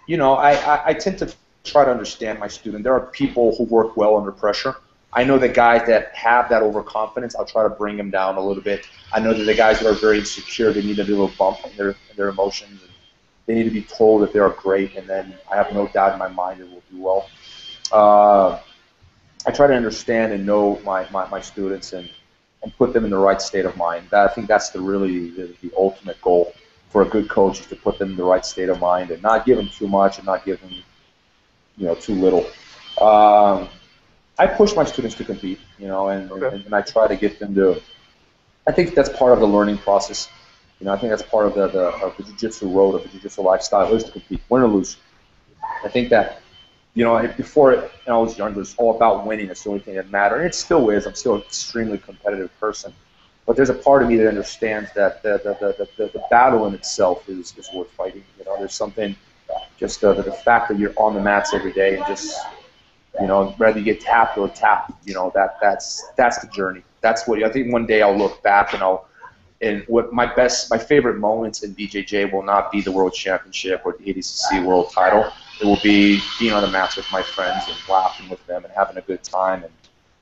You know, I tend to try to understand my student. There are people who work well under pressure. I know the guys that have that overconfidence, I'll try to bring them down a little bit. I know that the guys that are very insecure, they need a little bump in their emotions. And they need to be told that they are great, and then I have no doubt in my mind it will do well. I try to understand and know my students and put them in the right state of mind. I think that's the ultimate goal for a good coach, is to put them in the right state of mind and not give them too much and not give them, you know, too little. I push my students to compete, you know, and I try to get them to. I think that's part of the learning process. You know, I think that's part of the jiu-jitsu road, of the jiu-jitsu lifestyle, is to compete, win or lose. I think that, you know, before I was younger, it was all about winning. It's the only thing that mattered, and it still is. I'm still an extremely competitive person. But there's a part of me that understands that the battle in itself is worth fighting. You know, there's something, just the fact that you're on the mats every day and just, you know, whether you get tapped or tapped, you know, that's the journey. That's what I think. One day I'll look back and what my favorite moments in BJJ will not be the World Championship or the ADCC World Title. It will be being on the mats with my friends and laughing with them and having a good time and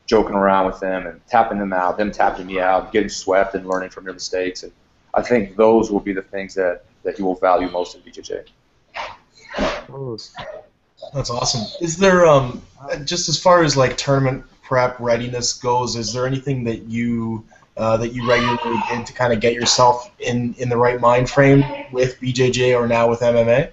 joking around with them and tapping them out, them tapping me out, getting swept and learning from your mistakes. And I think those will be the things that you will value most in BJJ. That's awesome. Is there, just as far as like tournament prep readiness goes, is there anything that you regularly did to kind of get yourself in the right mind frame with BJJ or now with MMA?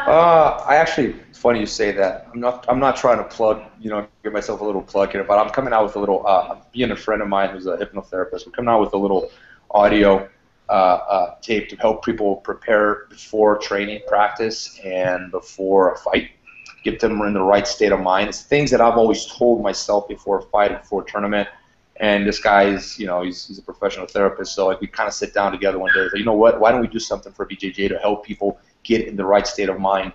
I actually, it's funny you say that. I'm not trying to plug, you know, give myself a little plug here, but I'm coming out with a little, being a friend of mine who's a hypnotherapist, we're coming out with a little audio tape to help people prepare before training practice and before a fight, get them in the right state of mind. It's things that I've always told myself before a fight, before a tournament. And this guy is, you know, he's a professional therapist, so like we kind of sit down together one day and say, you know what, why don't we do something for BJJ to help people get in the right state of mind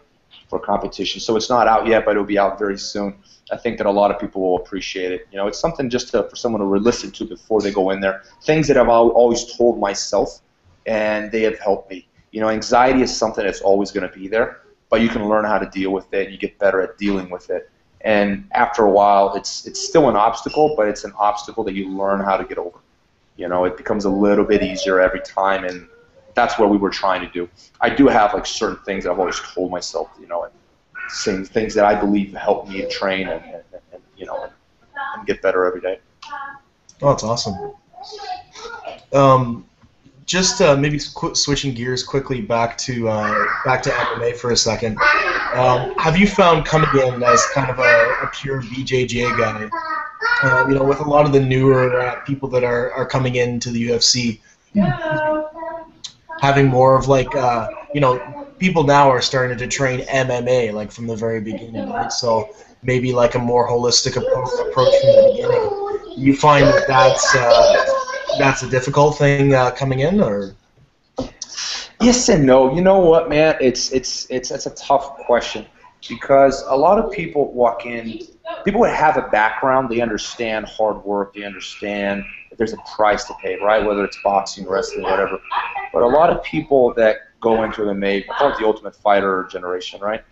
for competition? So it's not out yet, but it'll be out very soon. I think that a lot of people will appreciate it. You know, it's something just for someone to listen to before they go in there. Things that I've always told myself, and they have helped me. You know, anxiety is something that's always going to be there, but you can learn how to deal with it, and you get better at dealing with it. And after a while, it's still an obstacle, but it's an obstacle that you learn how to get over. You know, it becomes a little bit easier every time, and that's what we were trying to do. I do have like certain things that I've always told myself, you know, and saying things that I believe help me train and you know, and get better every day. Oh, that's awesome. Just maybe switching gears quickly back to MMA for a second. Have you found coming in as kind of a pure BJJ guy, you know, with a lot of the newer people that are coming into the UFC, having more of like, you know, people now are starting to train MMA like from the very beginning, right? So maybe like a more holistic approach from the beginning. You find that's a difficult thing coming in, or? Yes and no. You know what, man? It's a tough question, because a lot of people walk in. People that have a background, they understand hard work. They understand that there's a price to pay, right? Whether it's boxing, wrestling, whatever. But a lot of people that go into MMA, I call it the Ultimate Fighter generation, right?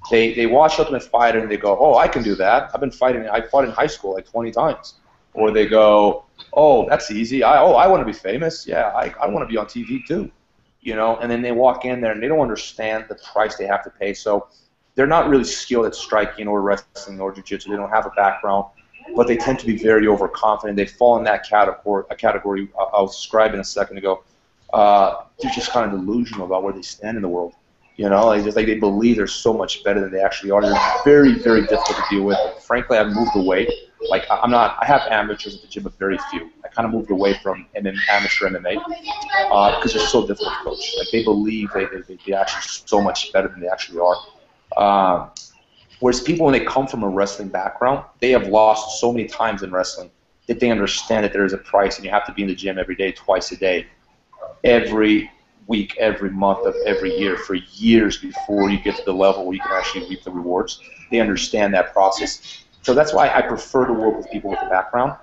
They watch Ultimate Fighter and they go, oh, I can do that. I fought in high school like 20 times. Or they go, oh, that's easy. I want to be famous. Yeah, I want to be on TV too. You know, and then they walk in there and they don't understand the price they have to pay. So they're not really skilled at striking or wrestling or jiu-jitsu. They don't have a background, but they tend to be very overconfident. They fall in that category I'll describe in a second ago. They're just kind of delusional about where they stand in the world. You know, like they believe they're so much better than they actually are. They're very, very difficult to deal with. Frankly, I've moved away. Like I have amateurs at the gym, but very few. I kind of moved away from amateur MMA because they're so difficult to coach. Like they believe they actually so much better than they actually are. Whereas people, when they come from a wrestling background, they have lost so many times in wrestling that they understand that there is a price, and you have to be in the gym every day, twice a day, every week, every month of every year for years before you get to the level where you can actually reap the rewards. They understand that process. So that's why I prefer to work with people with a background.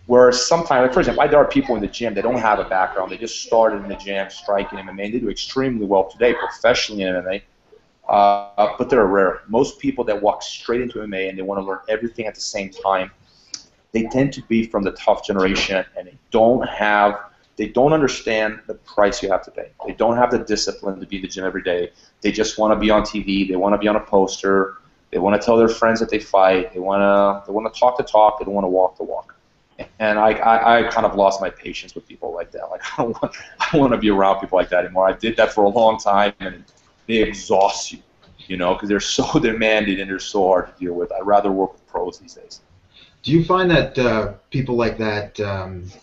Whereas sometimes, like for example, there are people in the gym that don't have a background. They just started in the gym striking MMA, and they do extremely well today professionally in MMA. But they're rare. Most people that walk straight into MMA and they want to learn everything at the same time, they tend to be from the tough generation, and they don't understand the price you have to pay. They don't have the discipline to be in the gym every day. They just want to be on TV. They want to be on a poster. They want to tell their friends that they fight. They want to talk the talk. They don't want to walk the walk. And I kind of lost my patience with people like that. Like I don't want to be around people like that anymore. I did that for a long time, and they exhaust you, you know, because they're so demanding and they're so hard to deal with. I'd rather work with pros these days. Do you find that people like that,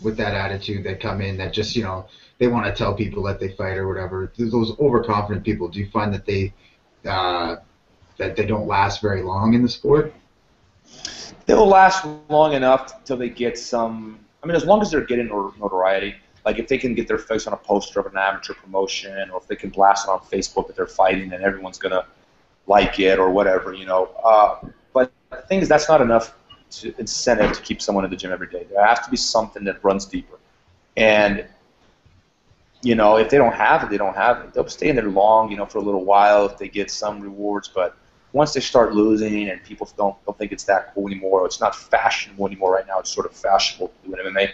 with that attitude that come in, that just, you know, they want to tell people that they fight or whatever, those overconfident people, do you find that they don't last very long in the sport? They'll last long enough until they get some, I mean, as long as they're getting notoriety, like if they can get their face on a poster of an amateur promotion, or if they can blast it on Facebook that they're fighting and everyone's going to like it or whatever, you know. But the thing is, that's not enough incentive to keep someone in the gym every day. There has to be something that runs deeper. And, you know, if they don't have it, they don't have it. They'll stay in there long, you know, for a little while if they get some rewards. But once they start losing and people don't think it's that cool anymore, it's not fashionable anymore right now. It's sort of fashionable to do an MMA.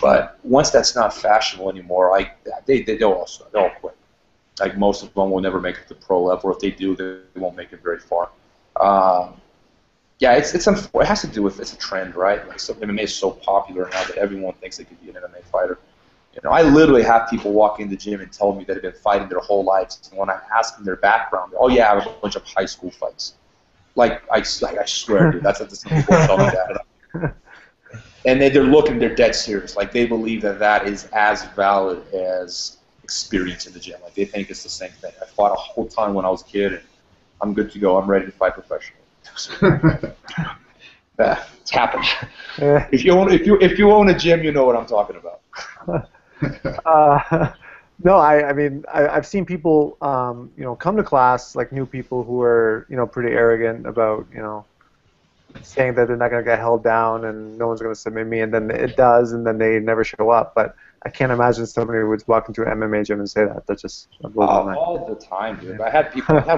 But once that's not fashionable anymore, they'll quit. Like most of them will never make it to the pro level. If they do, they won't make it very far. Yeah, it has to do with, it's a trend, right? Like, so MMA is so popular now that everyone thinks they could be an MMA fighter. You know, I literally have people walk in the gym and tell me that they've been fighting their whole lives, and when I ask them their background, oh yeah, I have a bunch of high school fights. I swear, dude, that's what some people tell me that. And they're dead serious. Like they believe that is as valid as experience in the gym. Like they think it's the same thing. I fought a whole ton when I was a kid, and I'm good to go. I'm ready to fight professionally. It's happened. Yeah. If you own a gym, you know what I'm talking about. No, I mean, I've seen people, you know, come to class, like new people who are, you know, pretty arrogant about, you know, saying that they're not going to get held down and no one's going to submit me, and then it does, and then they never show up. But I can't imagine somebody would walk into an MMA gym and say that. That's just all the time, dude. I had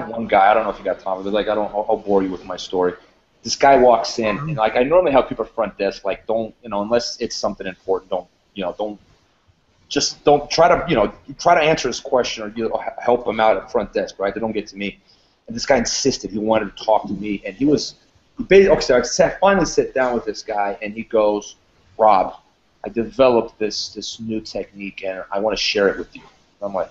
one guy, I don't know if you got time, but like, I'll bore you with my story. This guy walks in, and like, I normally help people front desk, like, don't, you know, unless it's something important, don't try to answer his question or help him out at front desk, right? They don't get to me. And this guy insisted he wanted to talk to me, and I finally sit down with this guy, and he goes, Rob, I developed this new technique, and I want to share it with you. And I'm like,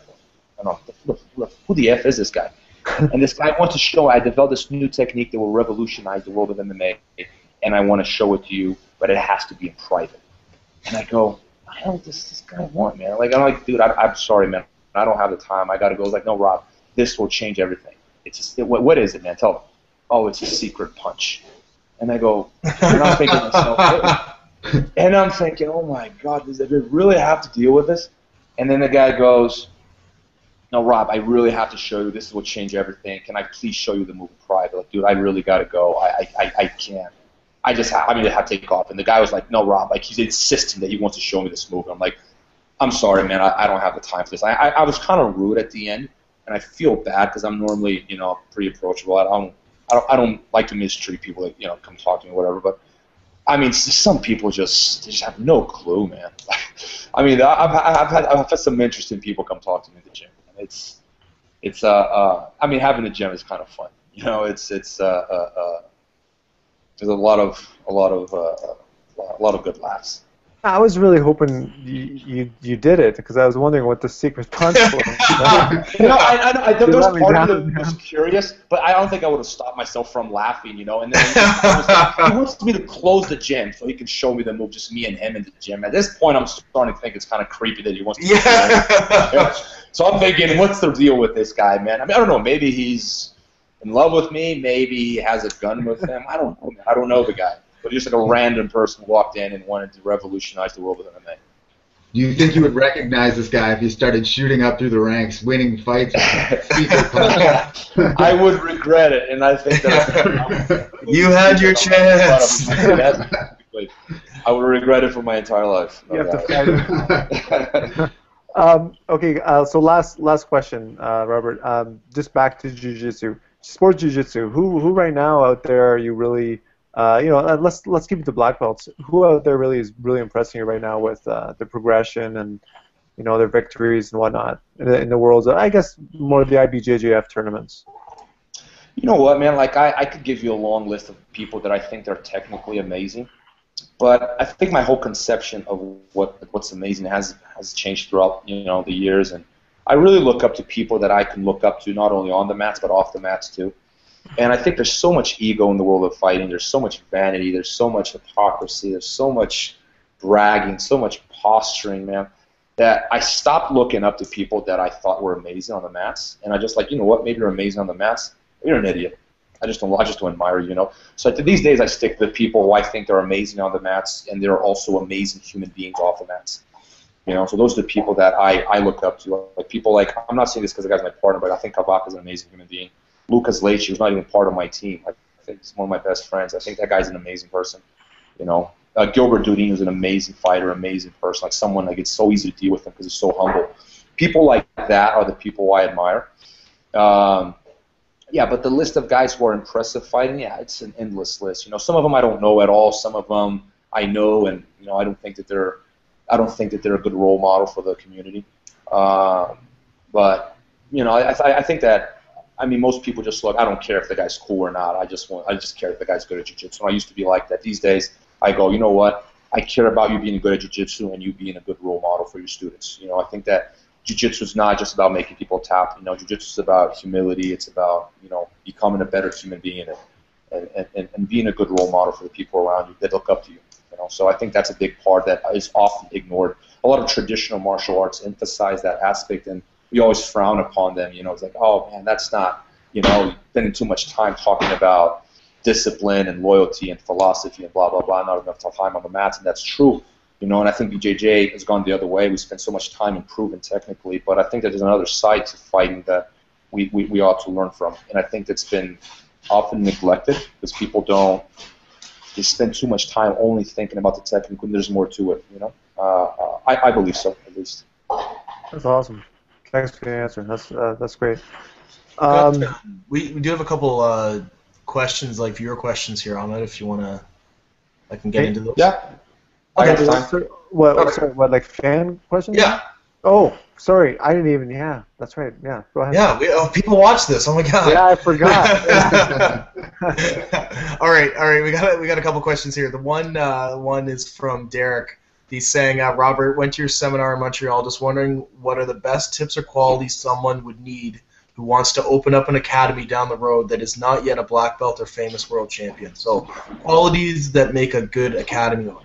who the F is this guy? And this guy wants to show I developed this new technique that will revolutionize the world of MMA, and I want to show it to you, but it has to be in private. And I go, I don't know what this guy want, man. Like, I'm like, dude, I'm sorry, man. I don't have the time. I got to go. He's like, no, Rob, this will change everything. It's just, what is it, man? Tell him. Oh, it's a secret punch. And I go, and I'm thinking to myself, and I'm thinking, oh my God, does it really have to deal with this? And then the guy goes, no, Rob, I really have to show you. This is what changed everything. Can I please show you the move in private? Like, dude, I really got to go. I can't. I have to take off. And the guy was like, no, Rob, like, he's insisting that he wants to show me this move. I'm like, I'm sorry, man, I don't have the time for this. I was kind of rude at the end, and I feel bad because I'm normally, you know, pretty approachable. I don't like to mistreat people that, you know, come talk to me or whatever. But I mean, some people just have no clue, man. I mean, I've had some interesting people come talk to me at the gym. I mean, having the gym is kind of fun. You know, there's a lot of good laughs. I was really hoping you did it because I was wondering what the secret punch was. You know, I there was part of me that was curious, but I don't think I would have stopped myself from laughing, you know. And then he wants me to close the gym so he can show me the move, just me and him in the gym. At this point, I'm starting to think it's kind of creepy that he wants to. Yeah. So I'm thinking, what's the deal with this guy, man? I mean, I don't know. Maybe he's in love with me. Maybe he has a gun with him. I don't know, man. I don't know the guy. But just like a random person walked in and wanted to revolutionize the world with MMA. Do you think you would recognize this guy if he started shooting up through the ranks, winning fights? I would regret it, and I think that you had your chance. I would regret it for my entire life. No, you have to fight. Okay, so last question, Robert. Just back to jiu-jitsu, sports jiu-jitsu. Who right now out there are you really? You know, let's keep it to black belts. Who out there really is really impressing you right now with the progression and, you know, their victories and whatnot in the worlds of, I guess, more of the IBJJF tournaments? You know what, man? Like I could give you a long list of people that I think are technically amazing, but I think my whole conception of what's amazing has changed throughout, you know, the years, and I really look up to people that I can look up to not only on the mats but off the mats too. And I think there's so much ego in the world of fighting. There's so much vanity. There's so much hypocrisy. There's so much bragging, so much posturing, man, that I stopped looking up to people that I thought were amazing on the mats. And I just like, you know what? Maybe you're amazing on the mats. You're an idiot. I just don't admire you, you know. So these days I stick to the people who I think they're amazing on the mats, and they're also amazing human beings off the mats. You know, so those are the people that I look up to. Like people like, I'm not saying this because the guy's my partner, but I think Kavaka's an amazing human being. Lucas Leite was not even part of my team. I think he's one of my best friends. I think that guy's an amazing person. You know, Gilbert Dudin is an amazing fighter, amazing person. Like someone like it's so easy to deal with him because he's so humble. People like that are the people I admire. Yeah, but the list of guys who are impressive fighting, yeah, it's an endless list. You know, some of them I don't know at all. Some of them I know, and you know, I don't think that they're a good role model for the community. But you know, I think that. I mean, most people just look. I don't care if the guy's cool or not. I just care if the guy's good at jiu-jitsu. And I used to be like that. These days, I go, you know what? I care about you being good at jiu-jitsu and you being a good role model for your students. You know, I think that jiu-jitsu is not just about making people tap. You know, jiu-jitsu is about humility. It's about, you know, becoming a better human being and being a good role model for the people around you that look up to you. You know, so I think that's a big part that is often ignored. A lot of traditional martial arts emphasize that aspect, and we always frown upon them. You know, it's like, oh man, that's not, you know, spending too much time talking about discipline and loyalty and philosophy and blah blah blah. Not enough time on the mats, and that's true. You know, and I think BJJ has gone the other way. We spend so much time improving technically, but I think that there's another side to fighting that we ought to learn from, and I think that's been often neglected because people they spend too much time only thinking about the technical, and there's more to it. You know, I believe so, at least. That's awesome. Thanks for the answer. That's great. We do have a couple questions, like viewer questions here, Ahmed. If you wanna, I can get into those. Yeah. Okay. What, like fan questions? Yeah. Oh, sorry. I didn't even. Yeah, that's right. Yeah. Go ahead. Yeah. People watch this. Oh my god. Yeah, I forgot. All right. We got a couple questions here. The one is from Derek. He's saying, Robert, went to your seminar in Montreal. Just wondering what are the best tips or qualities someone would need who wants to open up an academy down the road that is not yet a black belt or famous world champion. So qualities that make a good academy owner.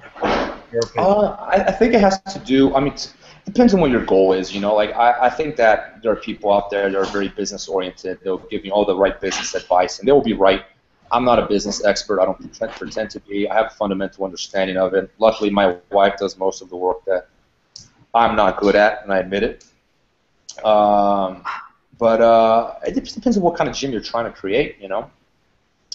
I think it has to do. I mean, it depends on what your goal is. You know, like I think that there are people out there that are very business oriented. They'll give you all the right business advice, and they will be right. I'm not a business expert. I don't pretend to be. I have a fundamental understanding of it. Luckily, my wife does most of the work that I'm not good at, and I admit it. But it depends on what kind of gym you're trying to create. You know,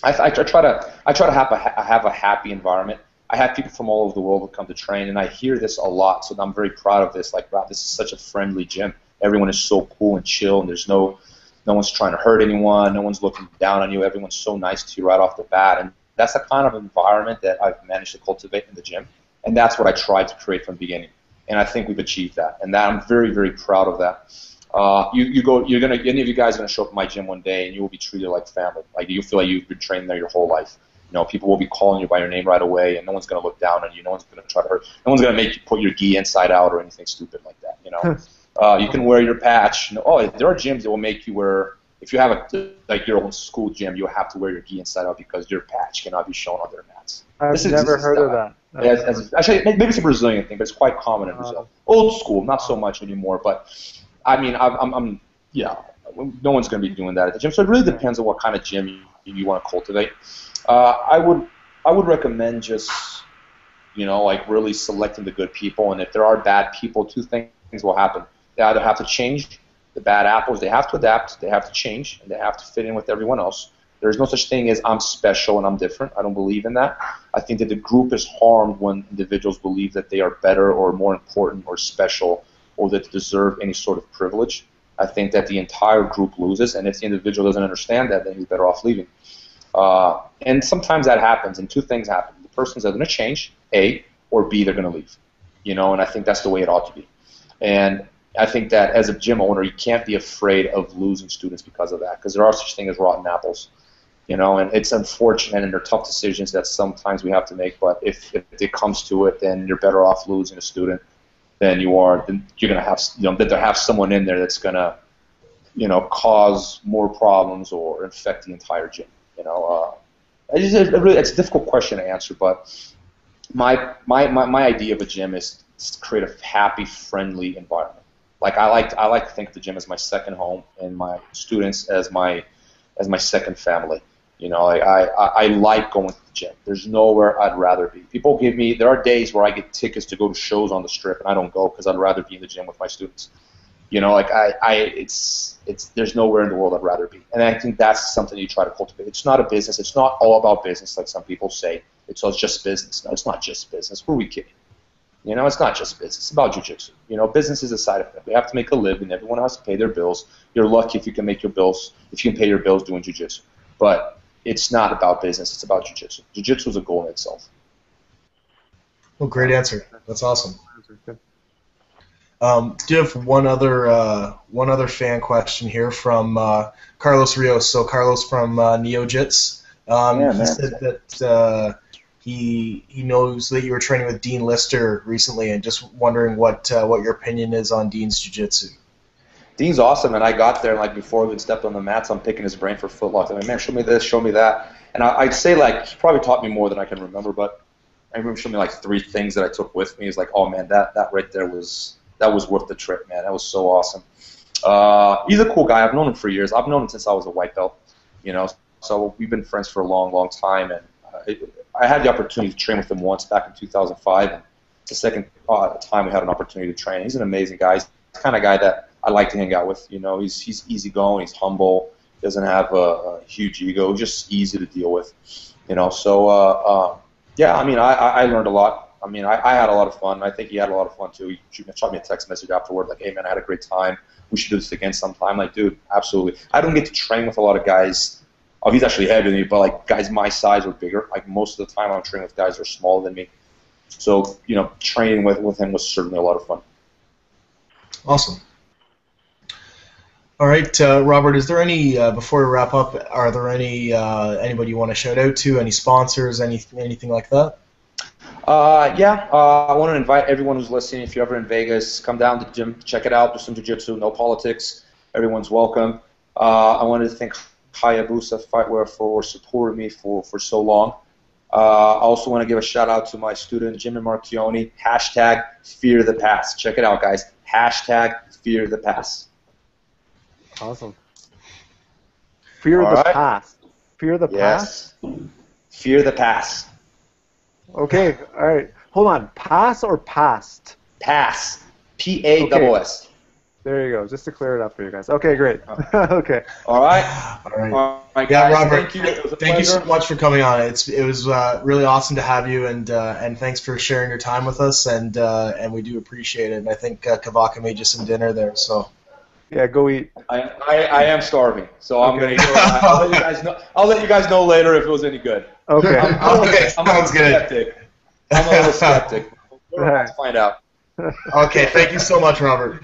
I try to have a happy environment. I have people from all over the world who come to train, and I hear this a lot. So I'm very proud of this. Like, wow, this is such a friendly gym. Everyone is so cool and chill, and there's no No one's trying to hurt anyone. No one's looking down on you. Everyone's so nice to you right off the bat. And that's the kind of environment that I've managed to cultivate in the gym. And that's what I tried to create from the beginning. And I think we've achieved that. And that I'm very, very proud of that. Any of you guys are going to show up at my gym one day, and you will be treated like family. Like, you feel like you've been trained there your whole life. You know, people will be calling you by your name right away, and no one's going to look down on you. No one's going to try to hurt. No one's going to make you put your gi inside out or anything stupid like that. You know, you can wear your patch. You know, there are gyms that will make you wear. If you have like your own school gym, you'll have to wear your gi inside out because your patch cannot be shown on their mats. I've never heard of that. Actually, maybe it's a Brazilian thing, but it's quite common in Brazil. Old school, not so much anymore. But I mean, yeah, no one's going to be doing that at the gym. So it really depends on what kind of gym you want to cultivate. I would recommend just, you know, like really selecting the good people. And if there are bad people, two things will happen. They either have to change. The bad apples, they have to adapt, they have to change, and they have to fit in with everyone else. There's no such thing as I'm special and I'm different. I don't believe in that. I think that the group is harmed when individuals believe that they are better or more important or special or that they deserve any sort of privilege. I think that the entire group loses, and if the individual doesn't understand that, then he's better off leaving. And sometimes that happens, and two things happen. The person's either going to change, A, or B, they're going to leave. You know, and I think that's the way it ought to be. And I think that as a gym owner, you can't be afraid of losing students because of that, because there are such things as rotten apples, you know, and it's unfortunate and they're tough decisions that sometimes we have to make. But if it comes to it, then you're better off losing a student than you're going to have, you know, that there have someone in there that's going to, you know, cause more problems or infect the entire gym. You know, it's a difficult question to answer, but my idea of a gym is to create a happy, friendly environment. Like I like to think of the gym as my second home and my students as my second family. You know, I like going to the gym. There's nowhere I'd rather be. There are days where I get tickets to go to shows on the strip and I don't go because I'd rather be in the gym with my students. You know, like there's nowhere in the world I'd rather be. And I think that's something you try to cultivate. It's not a business. It's not all about business like some people say. It's all just business. No, it's not just business. Who are we kidding? You know, it's not just business. It's about jiu-jitsu. You know, business is a side effect. We have to make a living. Everyone has to pay their bills. You're lucky if you can make your bills, if you can pay your bills doing jiu-jitsu. But it's not about business. It's about jiu-jitsu. Jiu-jitsu is a goal in itself. Well, great answer. That's awesome. Do you have one other fan question here from Carlos Rios? So Carlos from JiuJitsu. He said that he knows that you were training with Dean Lister recently, and just wondering what your opinion is on Dean's jiu-jitsu. Dean's awesome, and I got there, and like before we stepped on the mats, I'm picking his brain for footlocks. I mean, man, show me this, show me that. And I'd say, like, he probably taught me more than I can remember, but I remember showing me like 3 things that I took with me. He's like, oh man, that right there was worth the trip, man. That was so awesome. He's a cool guy. I've known him for years. I've known him since I was a white belt, you know. So we've been friends for a long, long time, and I had the opportunity to train with him once back in 2005, and it's the second time we had an opportunity to train. He's an amazing guy. He's the kind of guy that I like to hang out with. You know, he's easygoing, he's humble, doesn't have a huge ego, just easy to deal with. You know, so yeah, I mean, I learned a lot. I mean, I had a lot of fun. I think he had a lot of fun too. He shot me a text message afterward, like, hey man, I had a great time. We should do this again sometime. Like, dude, absolutely. I don't get to train with a lot of guys. Oh, he's actually heavier than me, but like guys my size or bigger. Like most of the time, I'm training with guys that are smaller than me. So, you know, training with him was certainly a lot of fun. Awesome. All right, Robert. Is there any before we wrap up? Are there any anybody you want to shout out to? Any sponsors? Anything like that? Yeah. I want to invite everyone who's listening. If you're ever in Vegas, come down to the gym, check it out. Do some jiu-jitsu. No politics. Everyone's welcome. I wanted to thank Hayabusa Fightwear for supporting me for so long. I also want to give a shout out to my student Jimmy Marchioni. Hashtag Fear the Pass. Check it out, guys. Hashtag Fear the Pass. Awesome. Fear the pass. Fear the pass? Fear the pass. Okay, all right. Hold on. Pass or past? Pass. P-A-S-S. There you go. Just to clear it up for you guys. Okay, great. Okay. All right. All right. All right, guys. Yeah, Robert. Thank you so much for coming on. It was really awesome to have you, and thanks for sharing your time with us, and we do appreciate it. And I think Kavaka made you some dinner there, so. Yeah, go eat. I am starving, so I'm Okay. gonna go. I'll let you guys know. I'll let you guys know later if it was any good. Okay. Okay, I'm a little sounds good. skeptic. I'm a little skeptic. We're about to find out. Okay, thank you so much, Robert.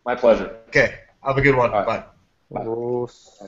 My pleasure. Okay, have a good one. All right. Bye. Gross.